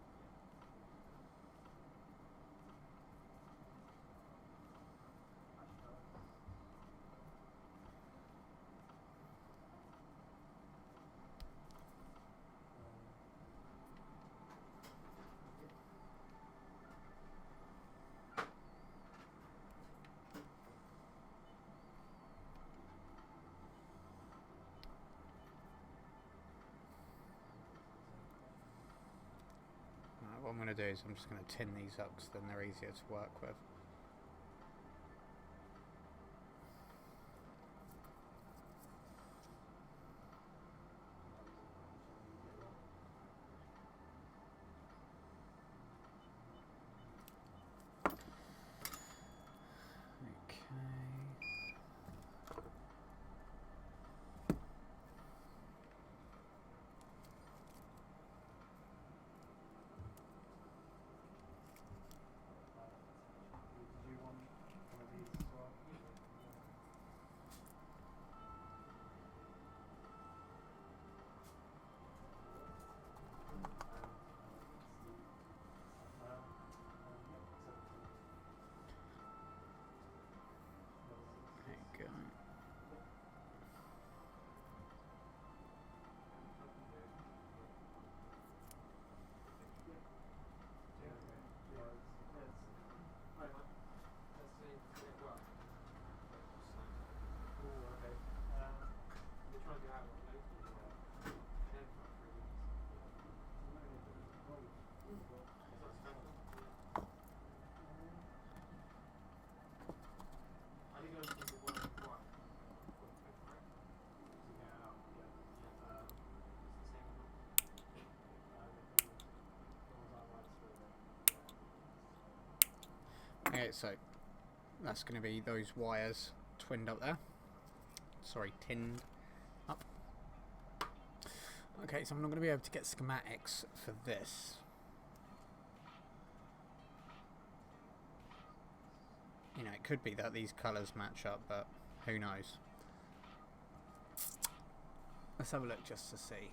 Right, what I'm going to do is I'm just going to tin these up because then they're easier to work with. Did you want one of these as well? There you go. Okay, so that's going to be those wires twinned up there. Sorry, tinned up. Okay, so I'm not going to be able to get schematics for this. You know, it could be that these colours match up, but who knows. Let's have a look just to see.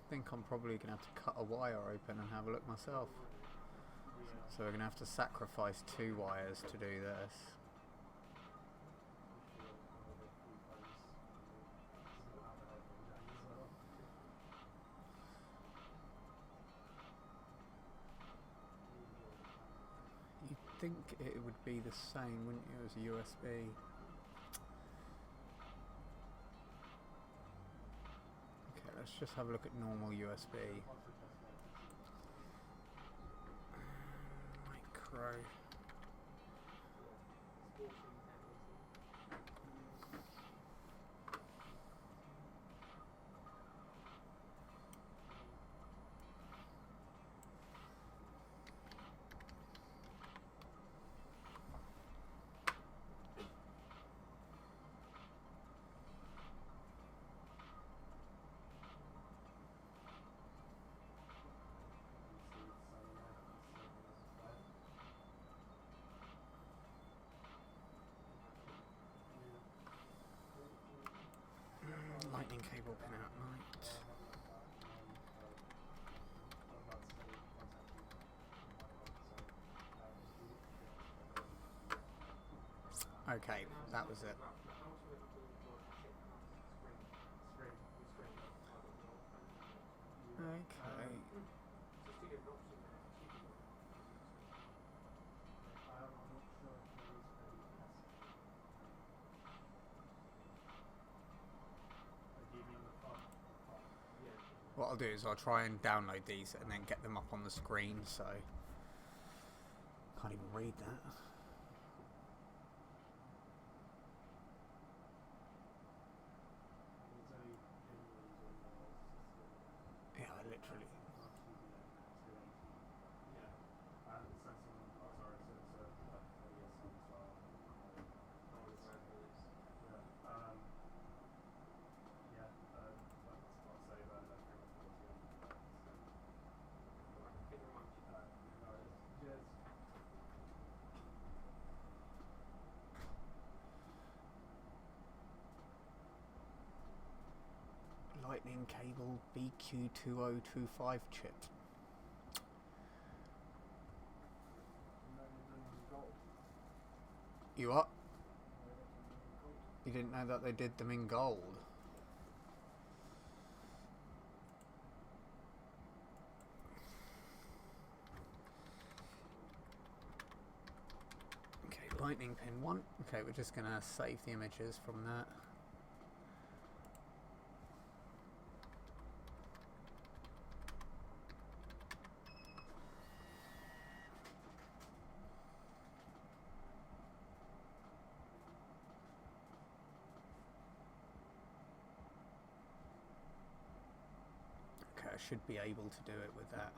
I think I'm probably going to have to cut a wire open and have a look myself. So we're going to have to sacrifice 2 wires to do this. You'd think it would be the same, wouldn't you, as a USB? Okay, let's just have a look at normal USB. Micro. Okay, that was it. Okay. I'm not sure if there is AES. Do you mean the file? Yeah. What I'll do is I'll try and download these and then get them up on the screen, so can't even read that. Yeah, I literally. Lightning cable BQ2025 chip. You what? You didn't know that they did them in gold? Okay, lightning pin 1. Okay, we're just gonna save the images from that. I should be able to do it with that.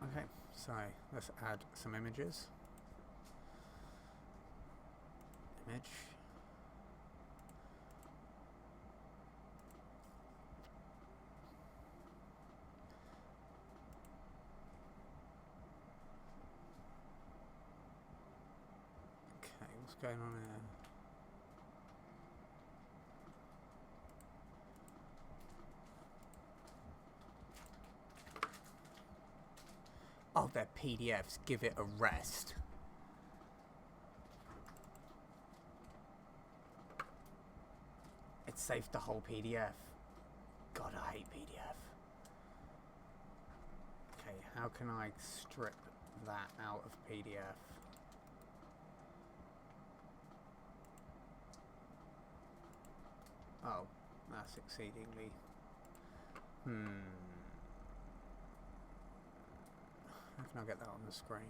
Okay, so let's add some images. Image. Okay, what's going on here? Oh, they're PDFs. Give it a rest. It saved the whole PDF. God, I hate PDF. Okay, how can I strip that out of PDF? Oh, that's exceedingly... How can I get that on the screen?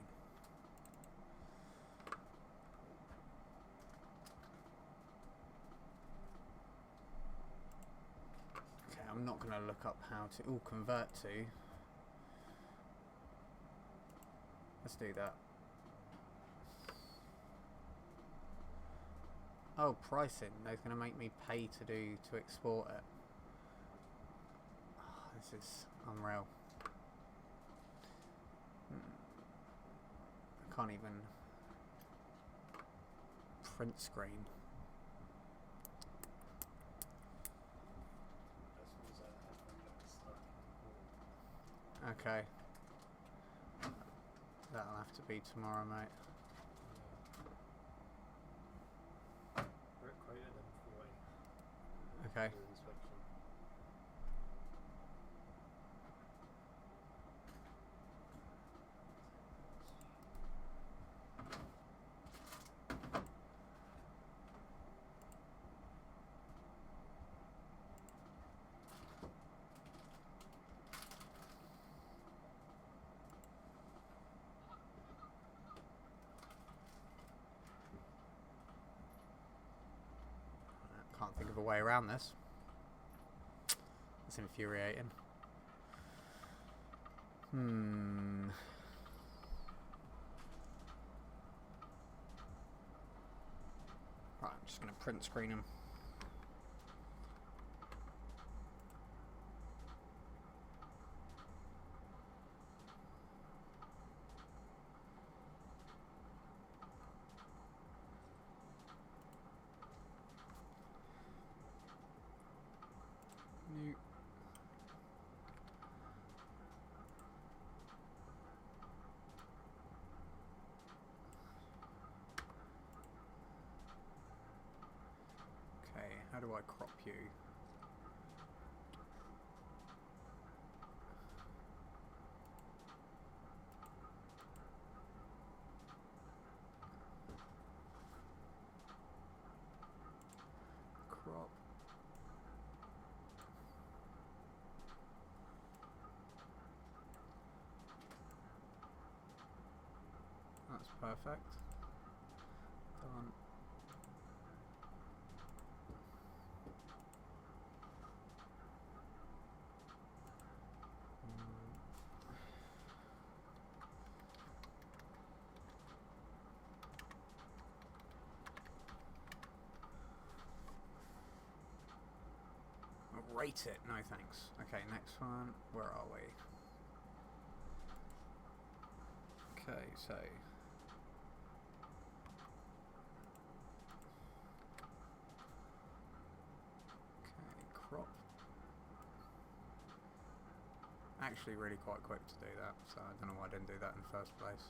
Okay, I'm not going to look up how to... Ooh, convert to. Let's do that. Oh, pricing. They're going to make me pay to export it. Oh, this is unreal. I can't even print screen. Okay. That'll have to be tomorrow, mate. Okay. Can't think of a way around this. It's infuriating. Right, I'm just going to print screen them. How do I crop you? Crop. That's perfect. Done. Rate it. No thanks. Okay, next one. Where are we? Okay, so crop. Actually really quite quick to do that, so I don't know why I didn't do that in the first place.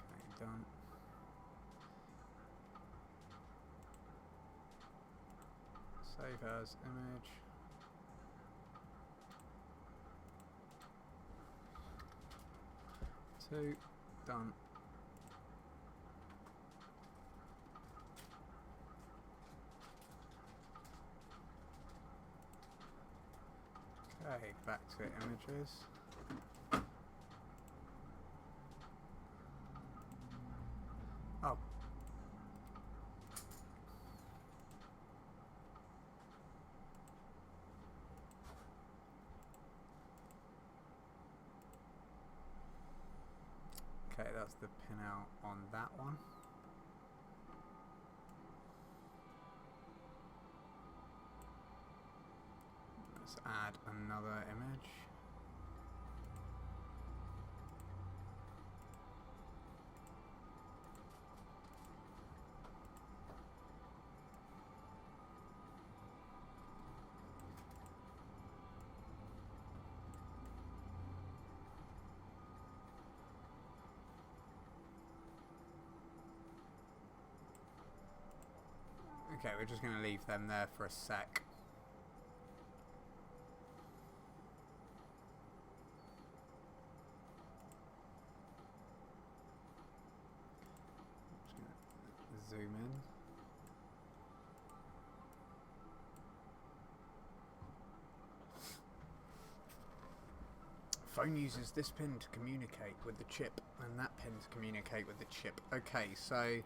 Okay, done. Save as image. Two. Done. Okay, back to images. Oh. Okay, that's the pinout on that one. Let's add another image. Okay, we're just going to leave them there for a sec. Just going to zoom in. Phone uses this pin to communicate with the chip, and that pin to communicate with the chip. Okay, so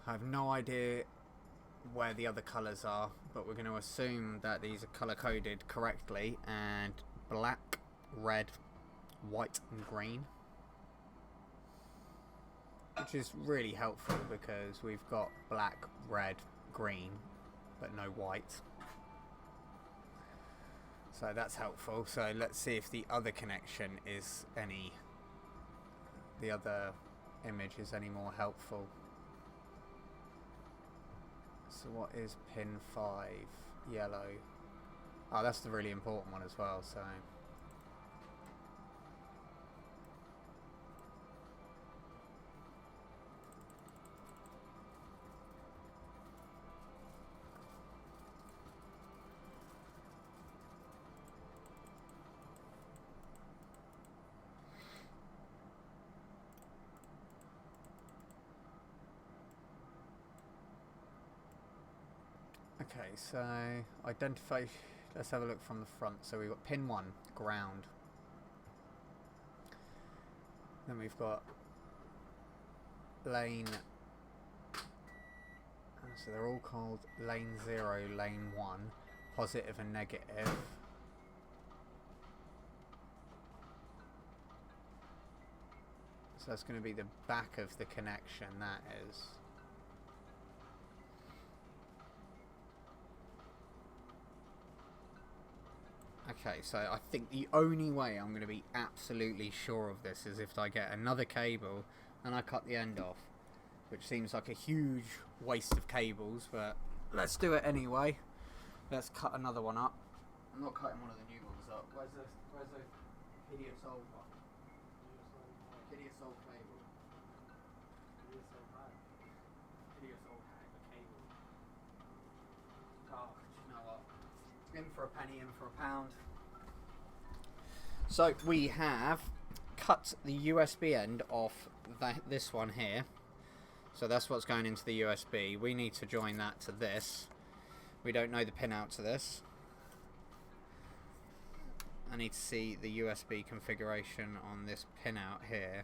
I have no idea where the other colours are, but we're going to assume that these are colour coded correctly, and black, red, white and green, which is really helpful because we've got black, red, green but no white, so that's helpful. So let's see if the other connection is the other image is any more helpful. So what is pin 5? Yellow. Oh, that's the really important one as well, so okay, so identify, let's have a look from the front. So we've got pin 1, ground. Then we've got lane, so they're all called lane 0, lane 1, positive and negative. So that's going to be the back of the connection, that is. Okay, so I think the only way I'm going to be absolutely sure of this is if I get another cable and I cut the end off, which seems like a huge waste of cables, but let's do it anyway. Let's cut another one up. I'm not cutting one of the new ones up. Where's the hideous old one? Hideous old cable. biggest old hack of cable. Oh, do you know what? In for a penny, in for a pound. So we have cut the USB end off this one here. So that's what's going into the USB. We need to join that to this. We don't know the pin out to this. I need to see the USB configuration on this pin out here.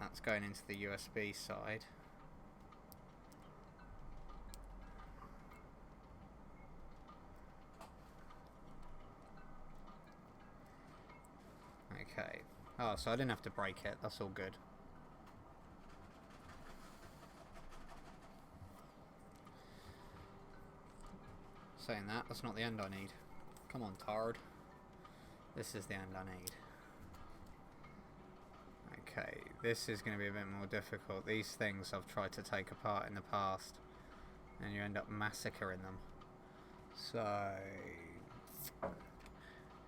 That's going into the USB side. Okay. Oh, so I didn't have to break it. That's all good. Saying that, that's not the end I need. Come on, Tard. This is the end I need. Okay, this is going to be a bit more difficult. These things I've tried to take apart in the past, and you end up massacring them. So,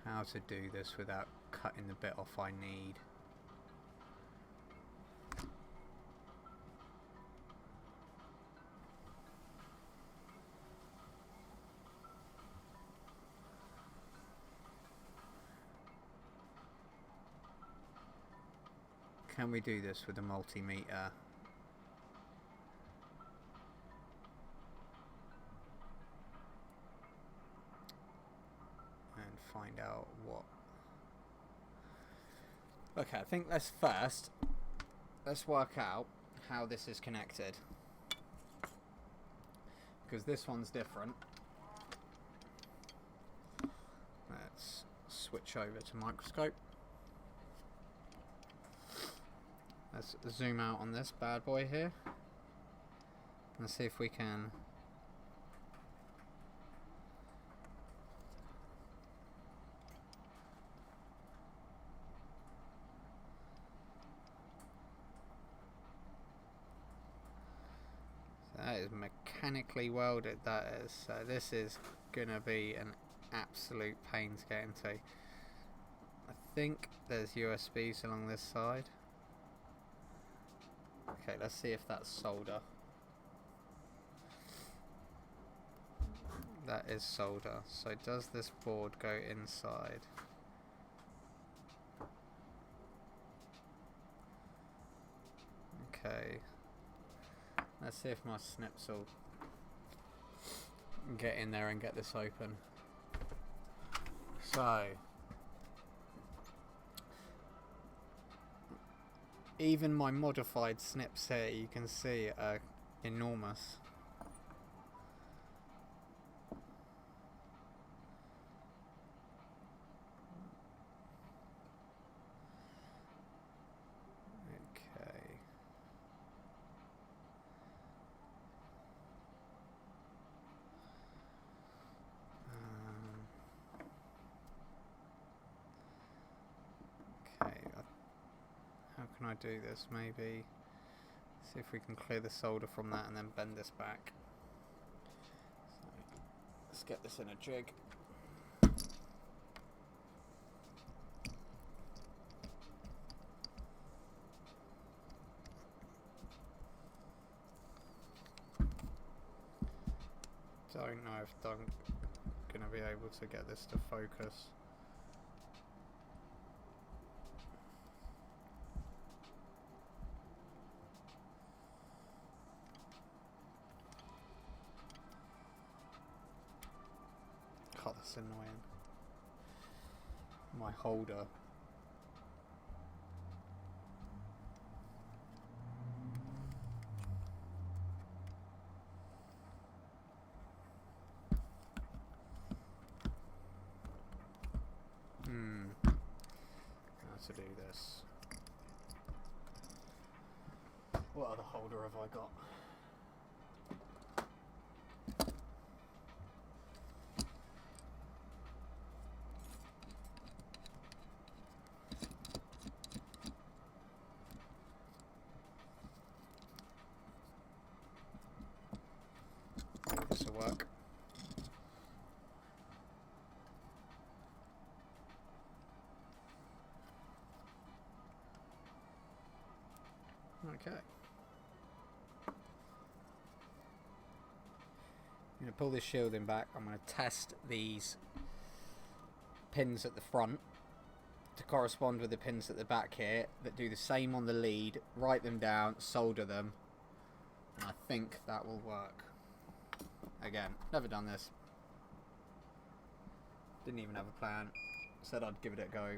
how to do this without cutting the bit off I need. Can we do this with a multimeter? And find out what... Okay, I think let's work out how this is connected. Because this one's different. Let's switch over to Microscope. Let's zoom out on this bad boy here and see if we can so that is mechanically welded, that is. So this is gonna be an absolute pain to get into. I think there's USBs along this side. Okay, let's see if that's solder. That is solder. So does this board go inside? Okay. Let's see if my snips will get in there and get this open. So even my modified snips here, you can see, are enormous. Okay. Okay. How can I do this? Maybe see if we can clear the solder from that and then bend this back. So let's get this in a jig. Don't know if I'm going to be able to get this to focus. God, that's annoying. My holder. How to do this? What other holder have I got? This will work. Okay. I'm going to pull this shielding back. I'm going to test these pins at the front to correspond with the pins at the back here that do the same on the lead. Write them down, solder them, and I think that will work. Again, never done this. Didn't even have a plan. Said I'd give it a go.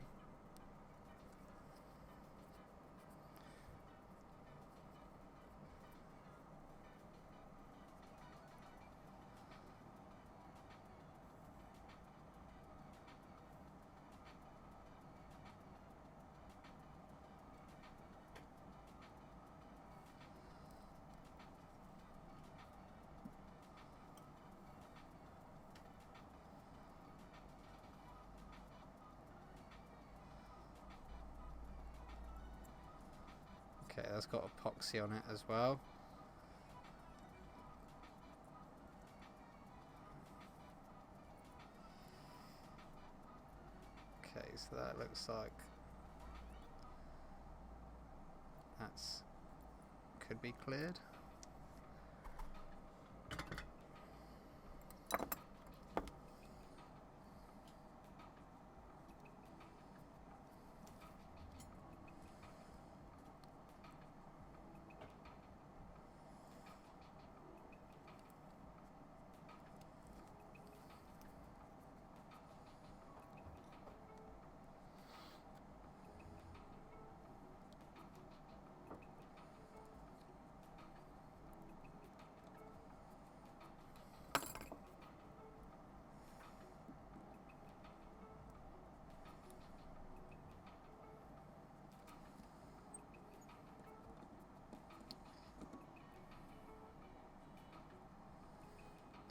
Okay, that's got epoxy on it as well. Okay, so that looks like that's could be cleared.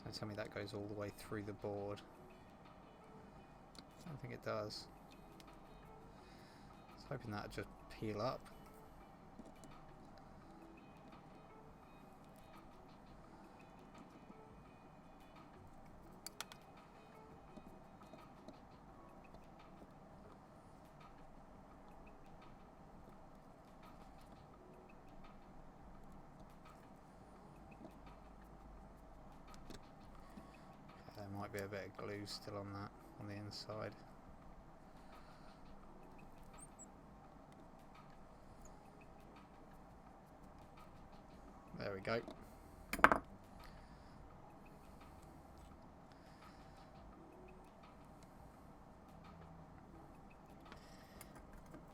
Don't tell me that goes all the way through the board. I don't think it does. I was hoping that would just peel up. Might be a bit of glue still on that, on the inside. There we go.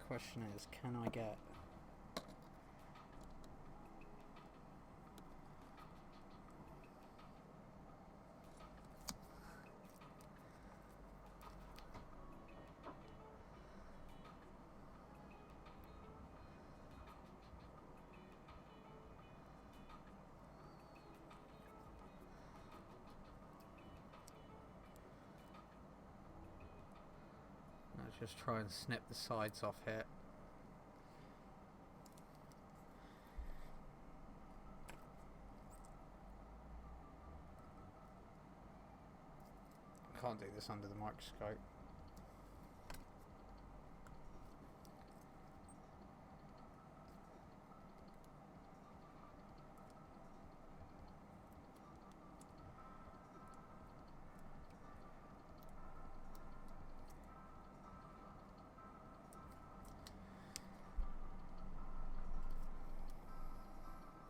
Question is, can I get just try and snip the sides off here. Can't do this under the microscope.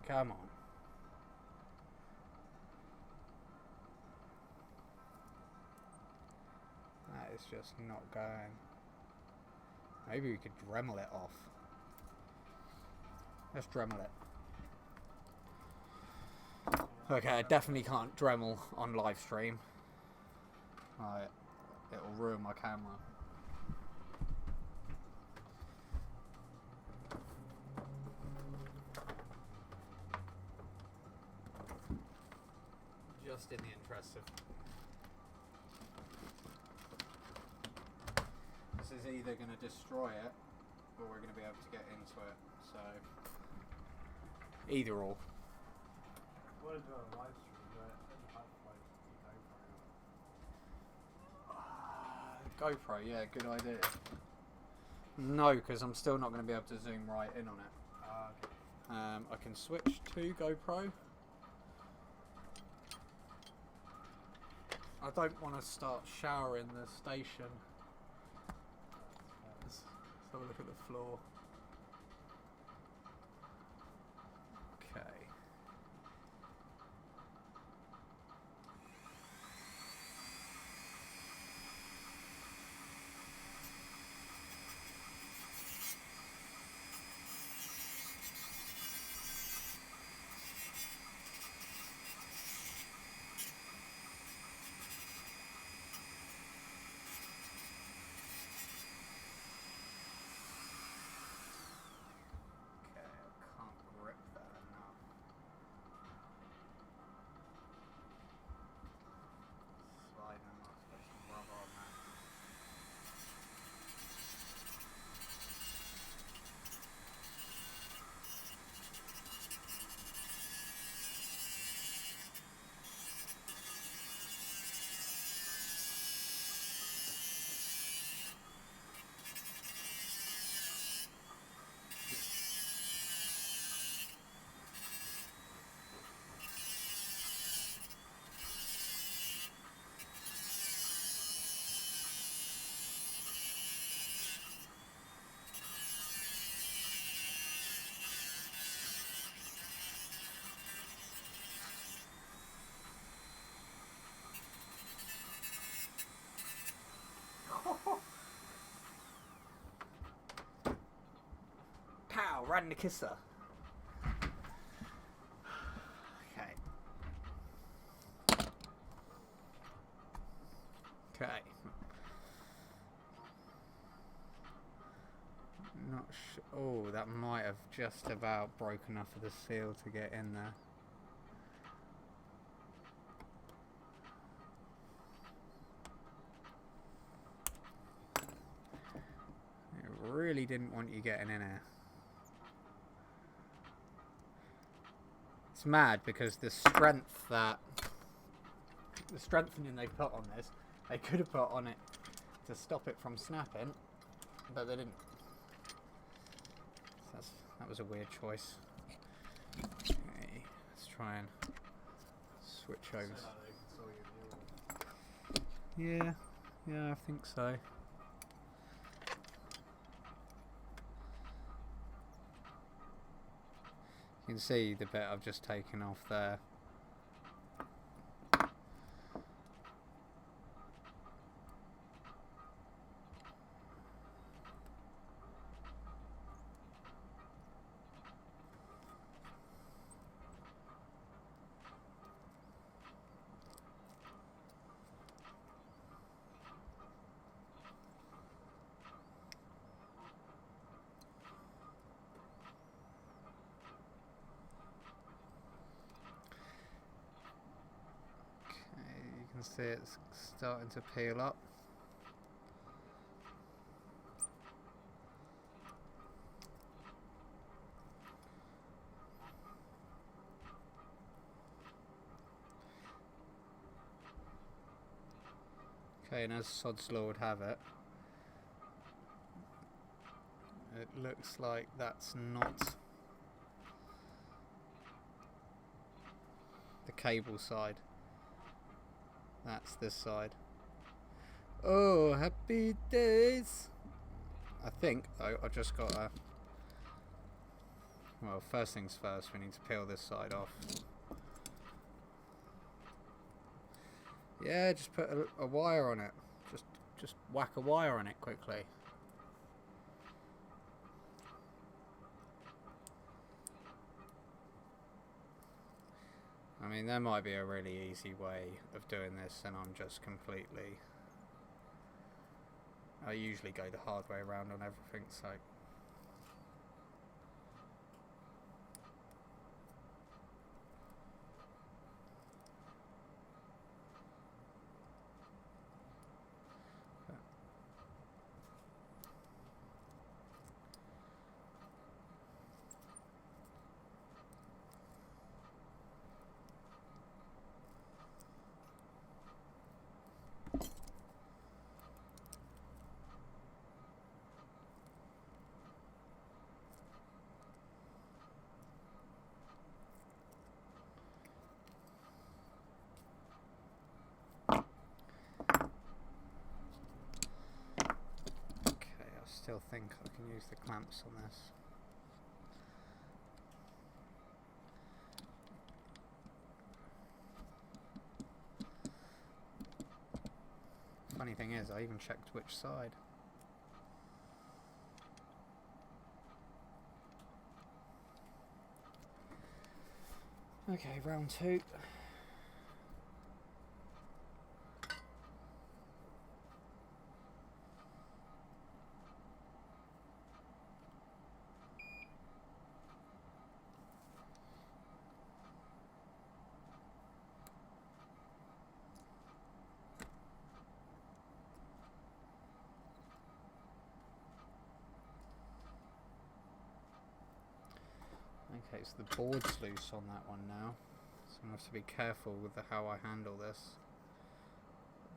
Come on. That is just not going. Maybe we could Dremel it off. Let's Dremel it. Okay, I definitely can't Dremel on live stream. It'll ruin my camera. Just in the interest of... This is either going to destroy it, or we're going to be able to get into it, so... Either or. What is a live stream? GoPro, yeah, good idea. No, because I'm still not going to be able to zoom right in on it. Okay. I can switch to GoPro. I don't want to start showering the station. Let's have a look at the floor. Okay. Pow! Right in the kisser. Okay. Okay. Not sure. Oh, that might have just about broken enough of the seal to get in there. I really didn't want you getting in here. It's mad because the strengthening they put on this, they could have put on it to stop it from snapping, but they didn't. So that was a weird choice. Okay, let's try and switch over. Yeah, I think so. You can see the bit I've just taken off there. You can see it's starting to peel up. Okay, and as Sod's Law would have it, it looks like that's not the cable side. That's this side. Oh, happy days! I think, though, I just got a... Well, first things first, we need to peel this side off. Yeah, just put a wire on it. Just whack a wire on it quickly. I mean, there might be a really easy way of doing this, and I'm just completely... I usually go the hard way around on everything, so... still think I can use the clamps on this. Funny thing is, I even checked which side. Okay, round 2. Okay, so the board's loose on that one now, so I'm going to have to be careful with how I handle this.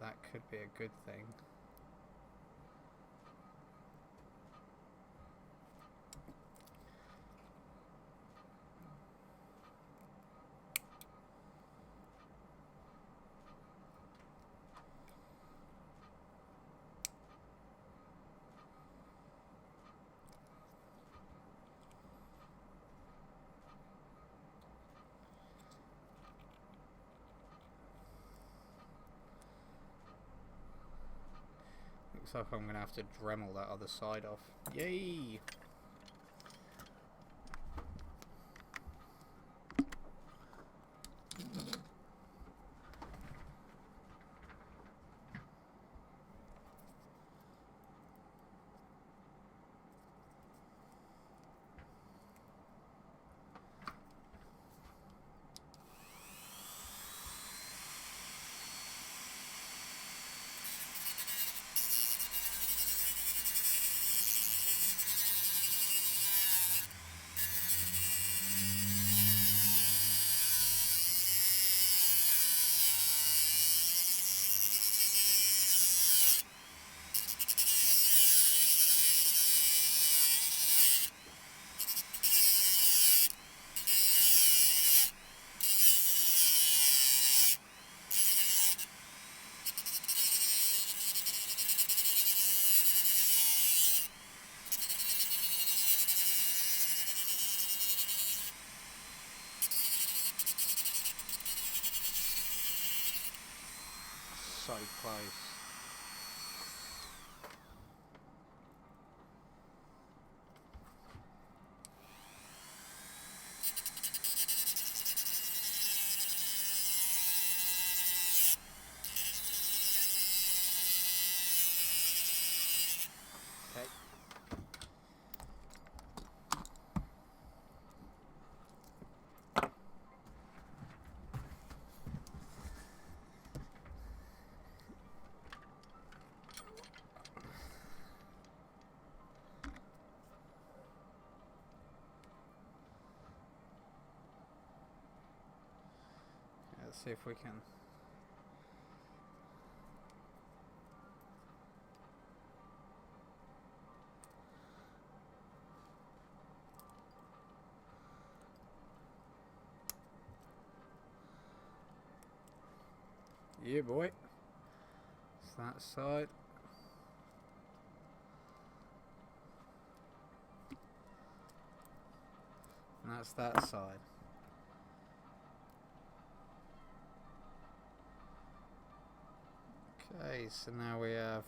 That could be a good thing. Looks like I'm going to have to Dremel that other side off. Yay! So close. Okay. Let's see if we can. Yeah, boy. It's that side. And that's that side. Okay, so now we have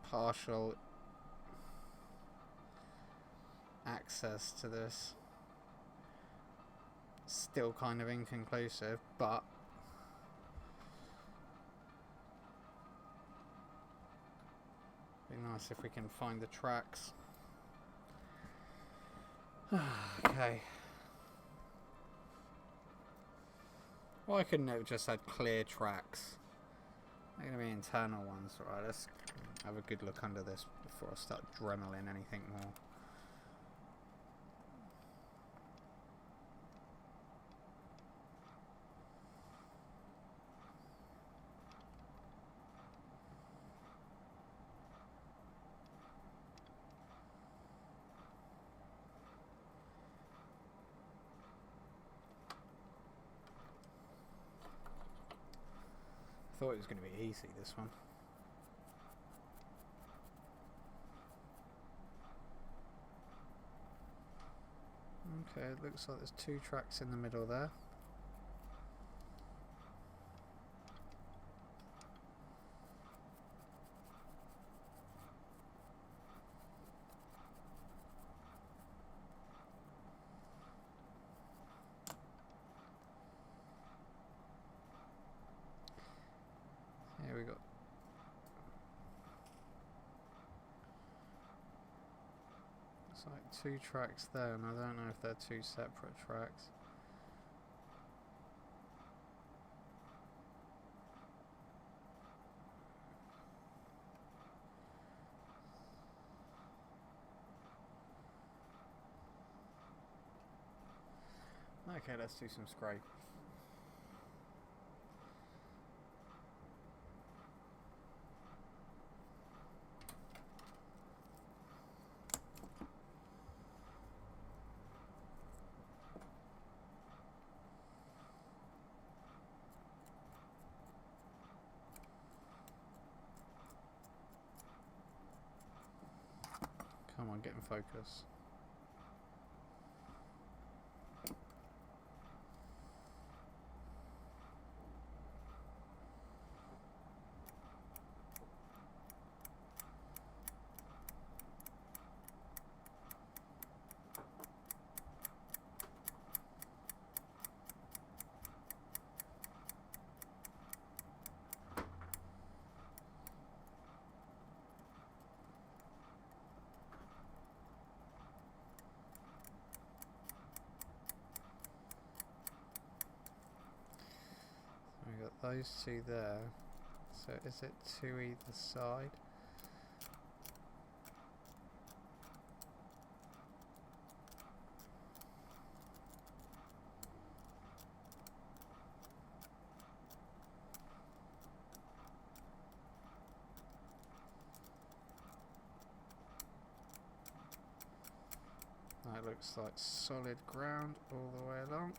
partial access to this. Still kind of inconclusive, but be nice if we can find the tracks. Okay. Why couldn't it have just had clear tracks? They're going to be internal ones. Right, let's have a good look under this before I start dremeling anything more. I thought it was going to be easy, this one. Okay, it looks like there's 2 tracks in the middle there. Here we got it's like 2 tracks there, and I don't know if they're 2 separate tracks. Okay, let's do some scrape. Come on, get in focus. We got those 2 there. So is it 2 either side? That looks like solid ground all the way along.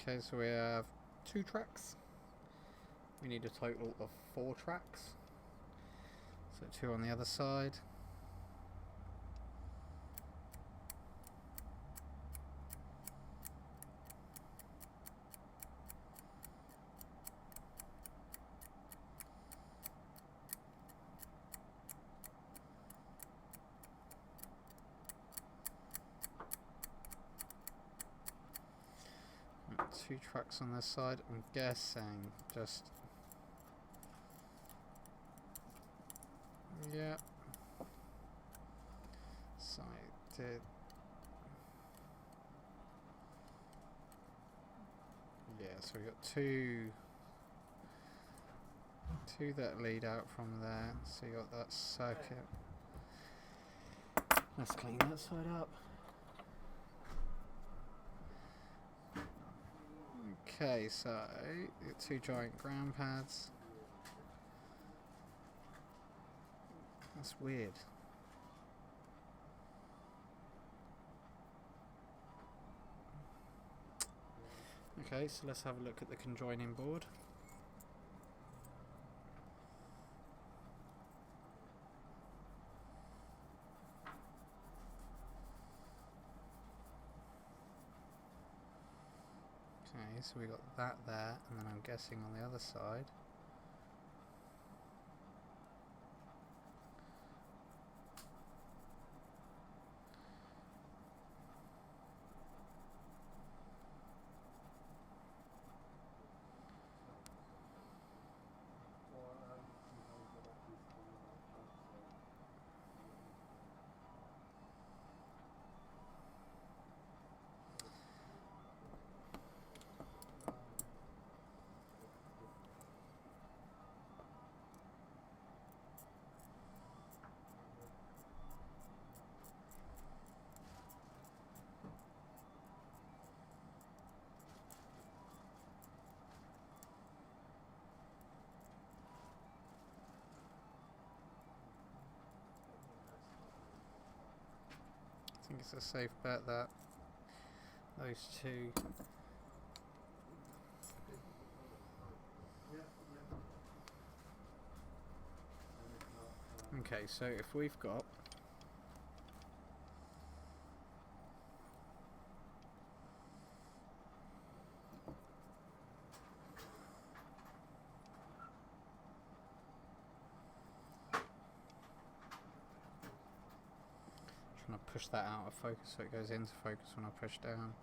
Okay, so we have 2 tracks. We need a total of 4 tracks. So 2 on the other side. And 2 tracks on this side. I'm guessing just... yeah. So I did... yeah, so we got 2 that lead out from there. So you got that circuit. Let's clean that side up. Okay, so you got 2 giant ground pads. That's weird. Okay, so let's have a look at the conjoining board. Okay, so we got that there, and then I'm guessing on the other side. think it's a safe bet that those two. Okay, so if we've got trying to push that out of focus so it goes into focus when I push down.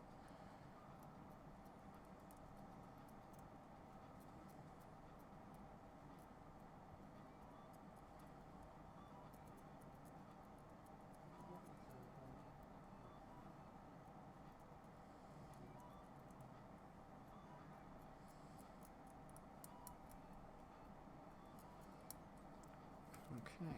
Okay.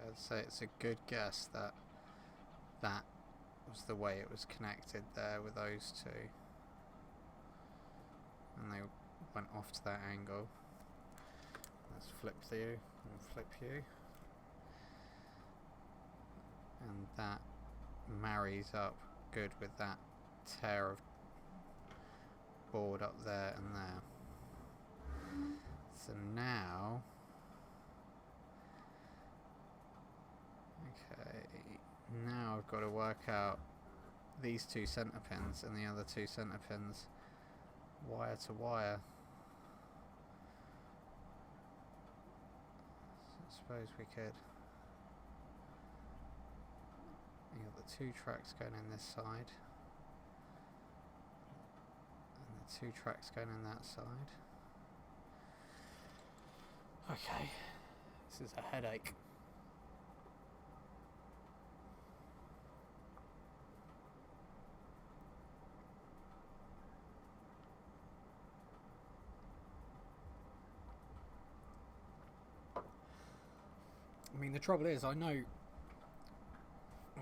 I'd say it's a good guess that that was the way it was connected there with those two, and they went off to that angle. Let's flip you and flip you, and that marries up good with that tear of board up there and there. So now, okay, now I've got to work out these two centre pins and the other two centre pins wire to wire. So I suppose we could. You got the two tracks going in this side, and the two tracks going in that side. Okay, this is a headache. I mean, the trouble is,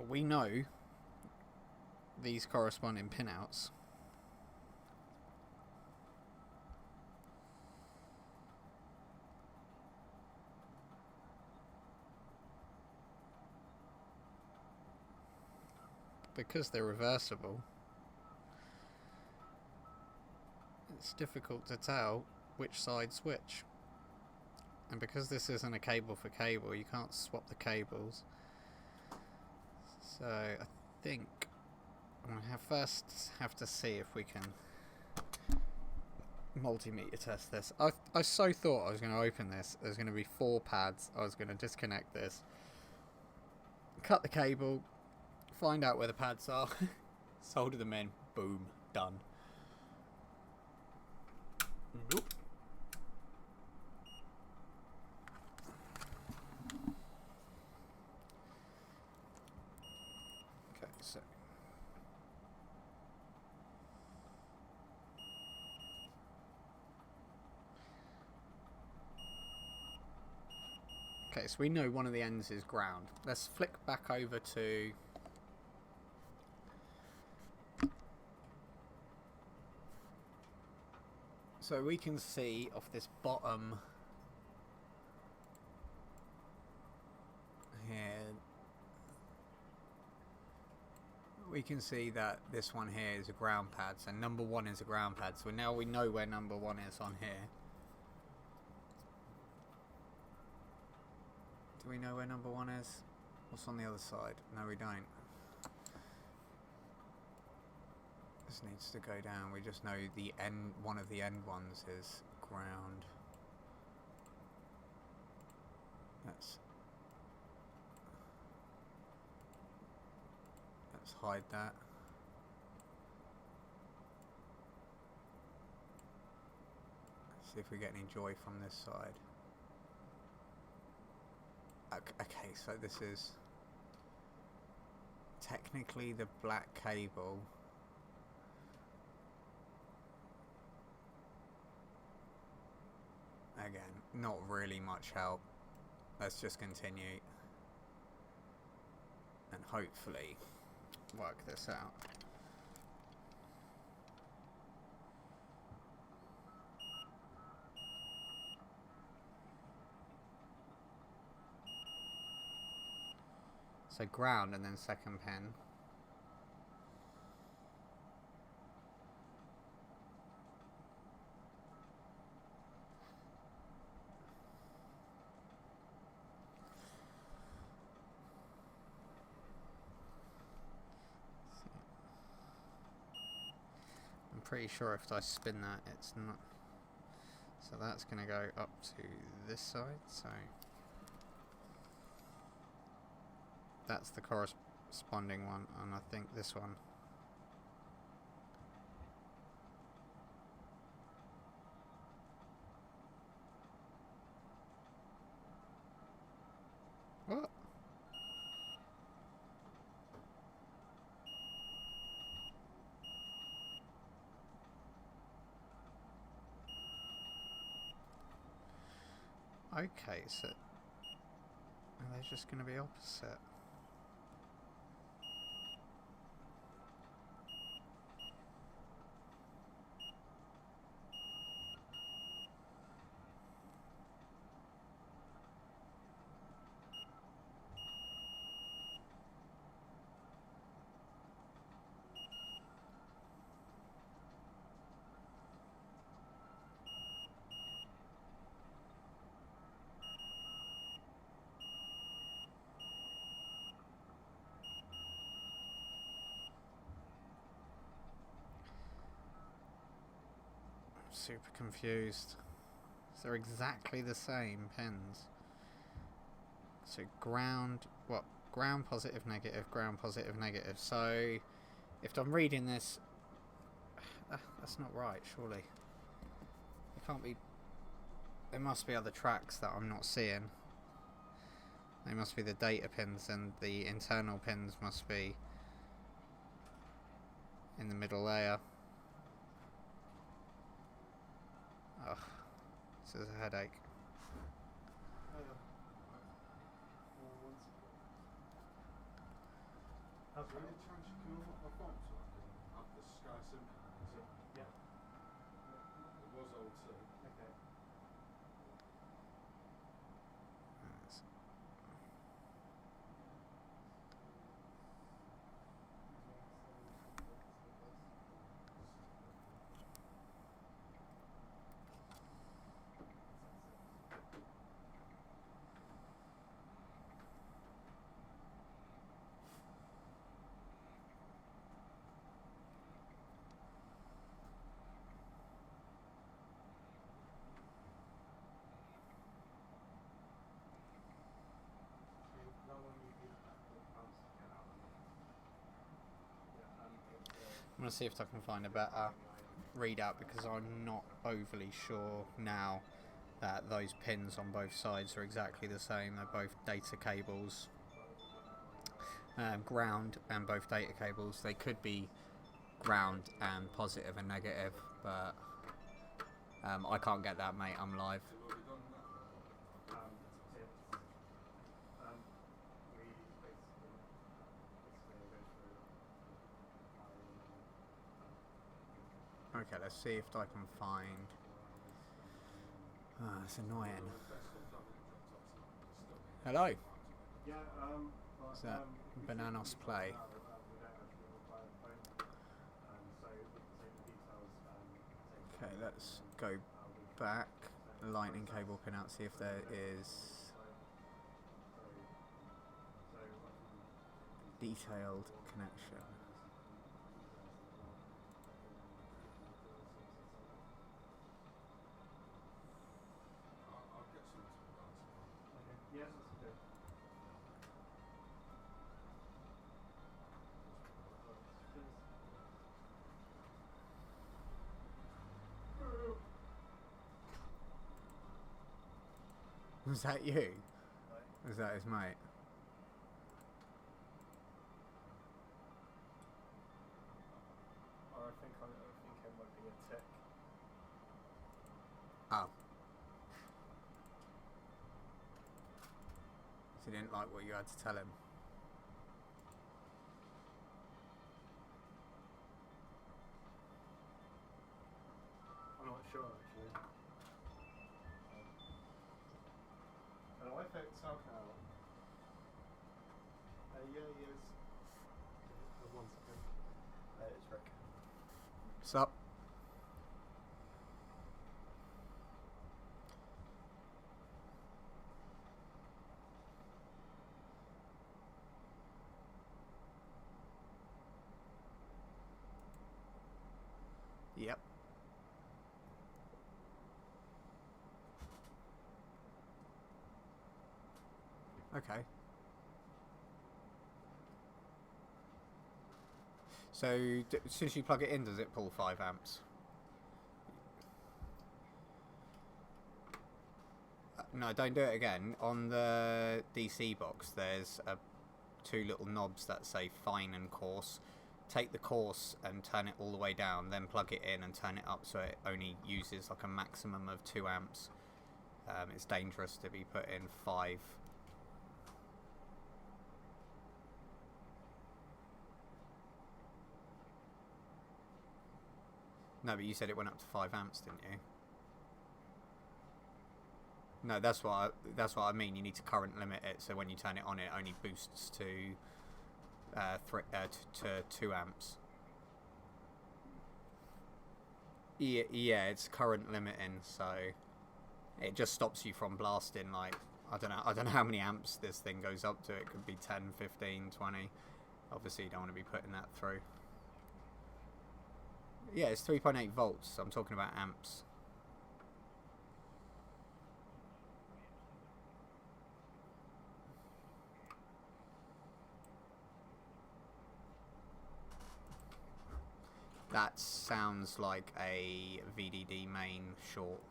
we know these corresponding pinouts. Because they're reversible, it's difficult to tell which side's which. And because this isn't a cable for cable, you can't swap the cables. So I think I'm going to first have to see if we can multimeter test this. I so thought I was going to open this. There's going to be 4 pads. I was going to disconnect this, cut the cable, find out where the pads are, solder them in, boom, done. Nope. Okay, so we know one of the ends is ground. Let's flick back over to so we can see off this bottom here, we can see that this one here is a ground pad, so number 1 is a ground pad, so now we know where number 1 is on here. Do we know where number 1 is? What's on the other side? No, we don't. This needs to go down. We just know the end, one of the end ones is ground. Let's Let's hide that. See if we get any joy from this side. Okay, so this is technically the black cable. Again, not really much help. Let's just continue and hopefully work this out. So ground and then second pin. I'm pretty sure if I spin that, it's not. So that's going to go up to this side. So that's the corresponding one, and I think this one. What? Okay, so are they just going to be opposite? Super confused. They're exactly the same pins. So ground, what? Ground positive, negative, ground positive, negative. So if I'm reading this, that's not right, surely. It can't be. There must be other tracks that I'm not seeing. They must be the data pins, and the internal pins must be in the middle layer. Ugh, this is a headache. Is there any chance you can unlock my phone so I can have the Sky SIM card? Yeah. It was O2. Okay. I'm going to see if I can find a better readout, because I'm not overly sure now that those pins on both sides are exactly the same. They're both data cables, ground and both data cables. They could be ground and positive and negative, but I can't get that, mate. I'm live. Okay, let's see if I can find. It's annoying. Hello. Is that Bananas Play? Okay, let's go back. Lightning cable pin out. See if there is detailed connection. Was that you? Right. Was that his mate? Or I think it might be a tick. Oh. So he didn't like what you had to tell him. I'm not sure actually. Hello, I think it's out now. Yeah, he is. 1 second. It's Rick. Sup? Yep. Okay. So, as soon as you plug it in, does it pull 5 amps? No, don't do it again. On the DC box, there's 2 little knobs that say fine and coarse. Take the coarse and turn it all the way down, then plug it in and turn it up so it only uses like a maximum of 2 amps. It's dangerous to be put in 5. No, but you said it went up to 5 amps, didn't you? No, that's what I mean. You need to current limit it, so when you turn it on, it only boosts to 2 amps. Yeah, it's current limiting, so it just stops you from blasting. Like I don't know how many amps this thing goes up to. It could be 10, 15, 20. Obviously, you don't want to be putting that through. Yeah, it's 3.8 volts. I'm talking about amps. That sounds like a VDD main short.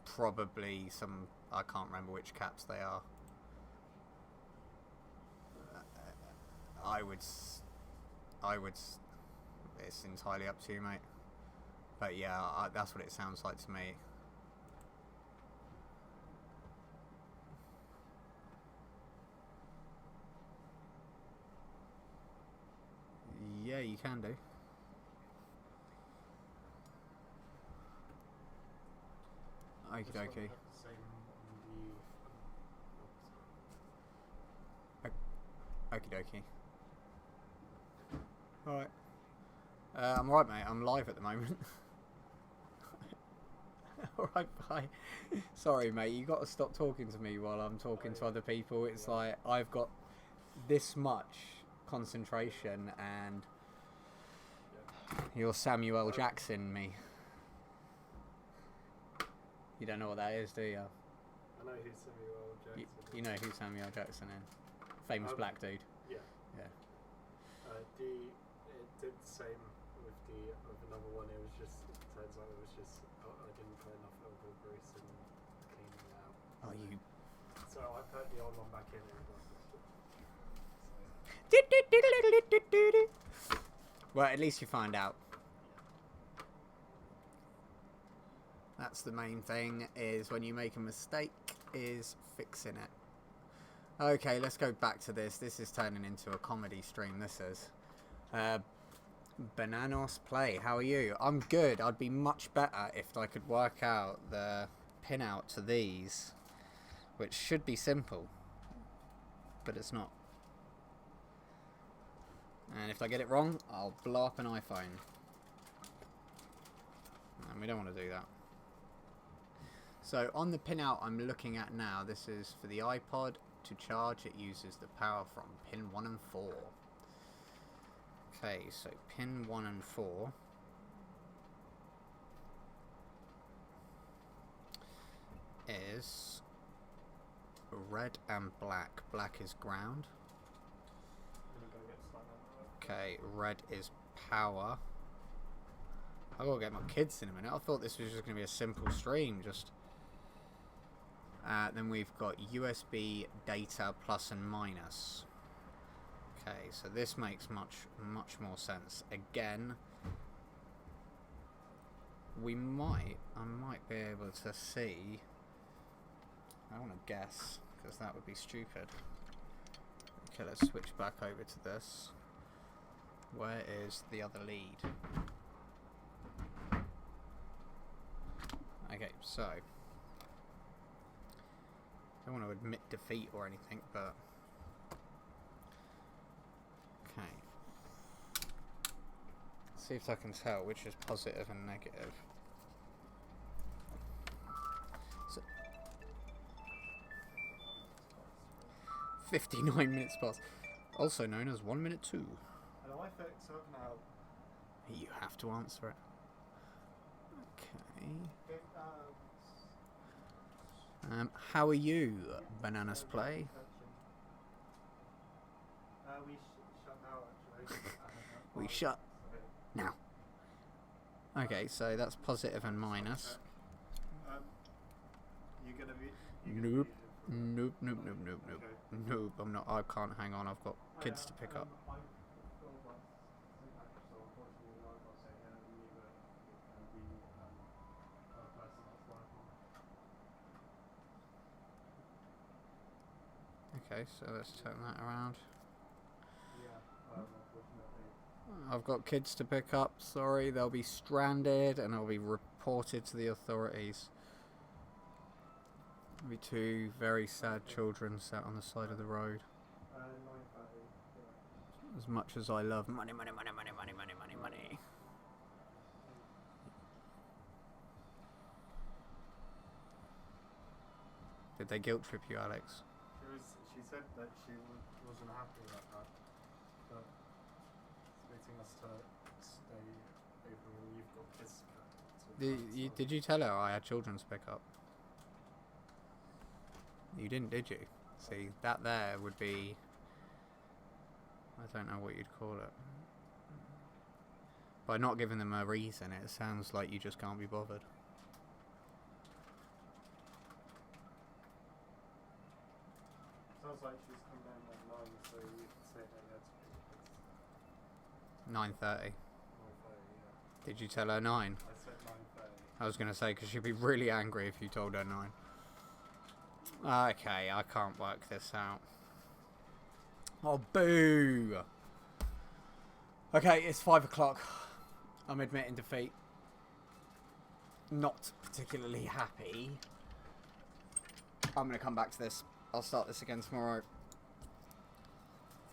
Probably some... I can't remember which caps they are. I would... It's entirely up to you, mate. But yeah, that's what it sounds like to me. Yeah, you can do. Okie dokie. Okie dokie. Alright. I'm alright, mate. I'm live at the moment. Alright, bye. Sorry, mate. You got to stop talking to me while I'm talking to other people. It's like I've got this much concentration and you're Samuel Jackson me. You don't know what that is, do you? I know who Samuel Jackson is. You know who Samuel Jackson is? Famous black dude. Yeah. Yeah. It did the same with another one. It was just, turns out it was just, I didn't put enough elbow grease and cleaning it out. Oh, you... So I put the old one back in and Well, at least you find out. That's the main thing, is when you make a mistake, is fixing it. Okay, let's go back to this. This is turning into a comedy stream, this is. Bananos Play, how are you? I'm good. I'd be much better if I could work out the pinout to these, which should be simple, but it's not. And if I get it wrong, I'll blow up an iPhone. And we don't want to do that. So on the pinout I'm looking at now, this is for the iPod. To charge, it uses the power from pin 1 and 4. Okay, so pin 1 and 4 is red and black. Black is ground. Okay, red is power. I gotta get my kids in a minute. I thought this was just gonna be a simple stream, just Then we've got USB data plus and minus. Okay, so this makes much more sense. Again, I might be able to see. I want to guess because that would be stupid. Okay, let's switch back over to this. Where is the other lead? Okay, so I don't want to admit defeat or anything, but okay. See if I can tell which is positive and negative. So 59 minutes past, also known as 1 minute 2. Hello, I fix up now. You have to answer it. Okay. How are you, Bananas Play? We shut now, actually. We shut now. Okay, so that's positive and minus. You're gonna be. Nope. Nope, nope, nope, nope, nope. Nope, I'm not. I can't hang on. I've got kids to pick up. Okay, so let's turn that around. I've got kids to pick up. Sorry, they'll be stranded and I'll be reported to the authorities. There'll be 2 very sad children sat on the side of the road. As much as I love money, money, money, money, money, money, money, money. Did they guilt trip you, Alex? She said that she wasn't happy about that, but expecting us to stay over when you've got kids. Did you tell her I had children to pick up? You didn't, did you? See, that there would be... I don't know what you'd call it. By not giving them a reason, it sounds like you just can't be bothered. Sounds like she's come down at 9, so you can say that you had to pick 9:30. 9:30, yeah. Did you tell her 9? I said 9:30. I was going to say, because she'd be really angry if you told her 9. Okay, I can't work this out. Oh, boo! Okay, it's 5 o'clock. I'm admitting defeat. Not particularly happy. I'm going to come back to this. I'll start this again tomorrow.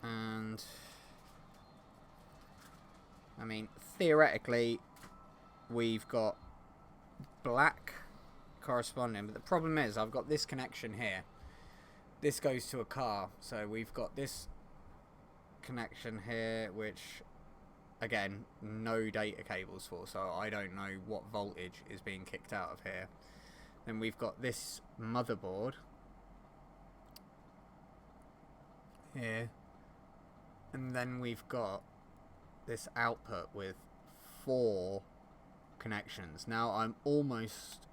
And... I mean, theoretically, we've got black corresponding, but the problem is I've got this connection here. This goes to a car, so we've got this connection here, which again, no data cables for, so I don't know what voltage is being kicked out of here. Then we've got this motherboard here, and then we've got this output with 4 connections. Now I'm almost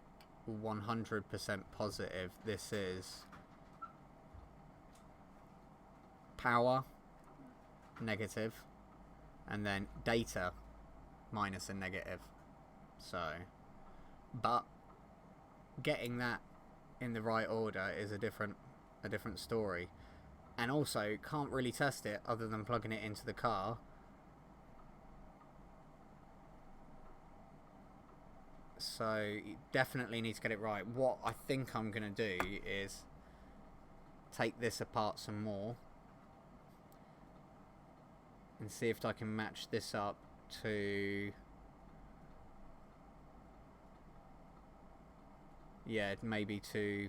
100% positive this is power, negative, and then data, minus and negative. So, but getting that in the right order is a different story. And also, can't really test it other than plugging it into the car. So, you definitely need to get it right. What I think I'm going to do is take this apart some more and see if I can match this up to... yeah, maybe to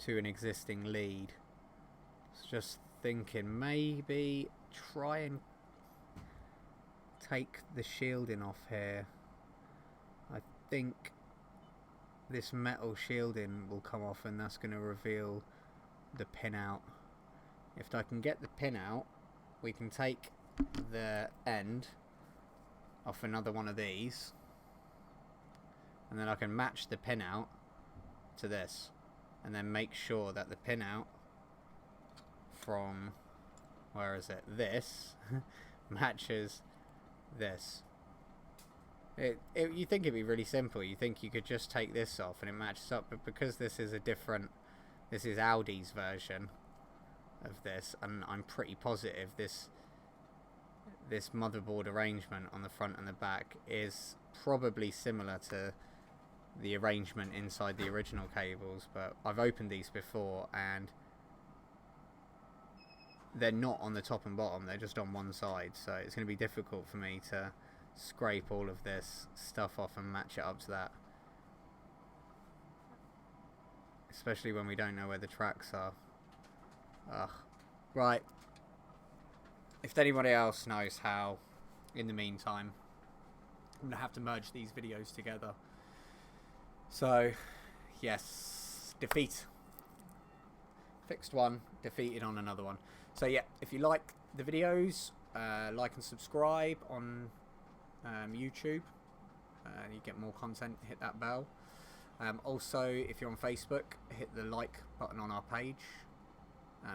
an existing lead. Just thinking, maybe try and take the shielding off here. I think this metal shielding will come off and that's going to reveal the pin out. If I can get the pin out, we can take the end off another one of these, and then I can match the pin out to this, and then make sure that the pin out from, where is it, this matches this. You think it'd be really simple. You think you could just take this off and it matches up, but because this is a different, this is Audi's version of this, and I'm pretty positive this motherboard arrangement on the front and the back is probably similar to the arrangement inside the original cables, but I've opened these before and they're not on the top and bottom, they're just on one side, so it's going to be difficult for me to scrape all of this stuff off and match it up to that, especially when we don't know where the tracks are. Ugh. Right, if anybody else knows how, in the meantime, I'm going to have to merge these videos together. So, yes, defeat. Fixed one, defeated on another one. So yeah, if you like the videos, like and subscribe on YouTube. You get more content, hit that bell. Also, if you're on Facebook, hit the like button on our page.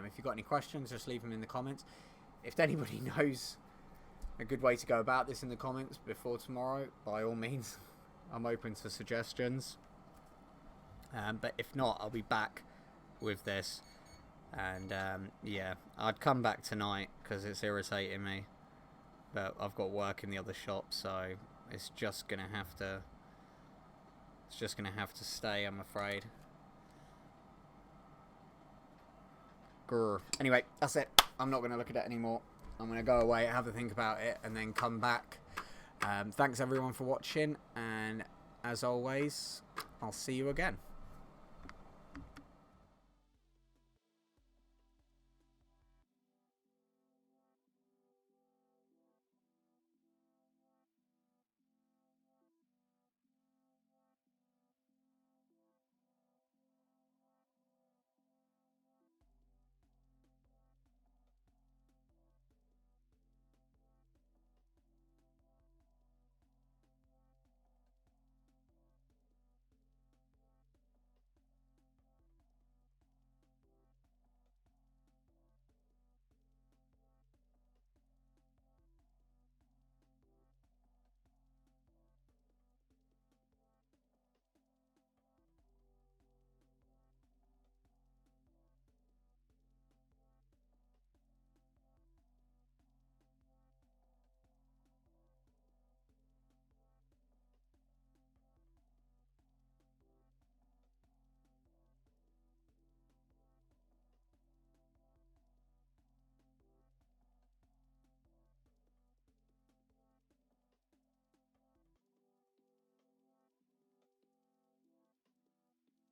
If you've got any questions, just leave them in the comments. If anybody knows a good way to go about this in the comments before tomorrow, by all means, I'm open to suggestions. But if not, I'll be back with this. And yeah, I'd come back tonight because it's irritating me. But I've got work in the other shop, so it's just gonna have to. It's just gonna have to stay, I'm afraid. Grr. Anyway, that's it. I'm not gonna look at it anymore. I'm gonna go away, have a think about it, and then come back. Thanks everyone for watching, and as always, I'll see you again.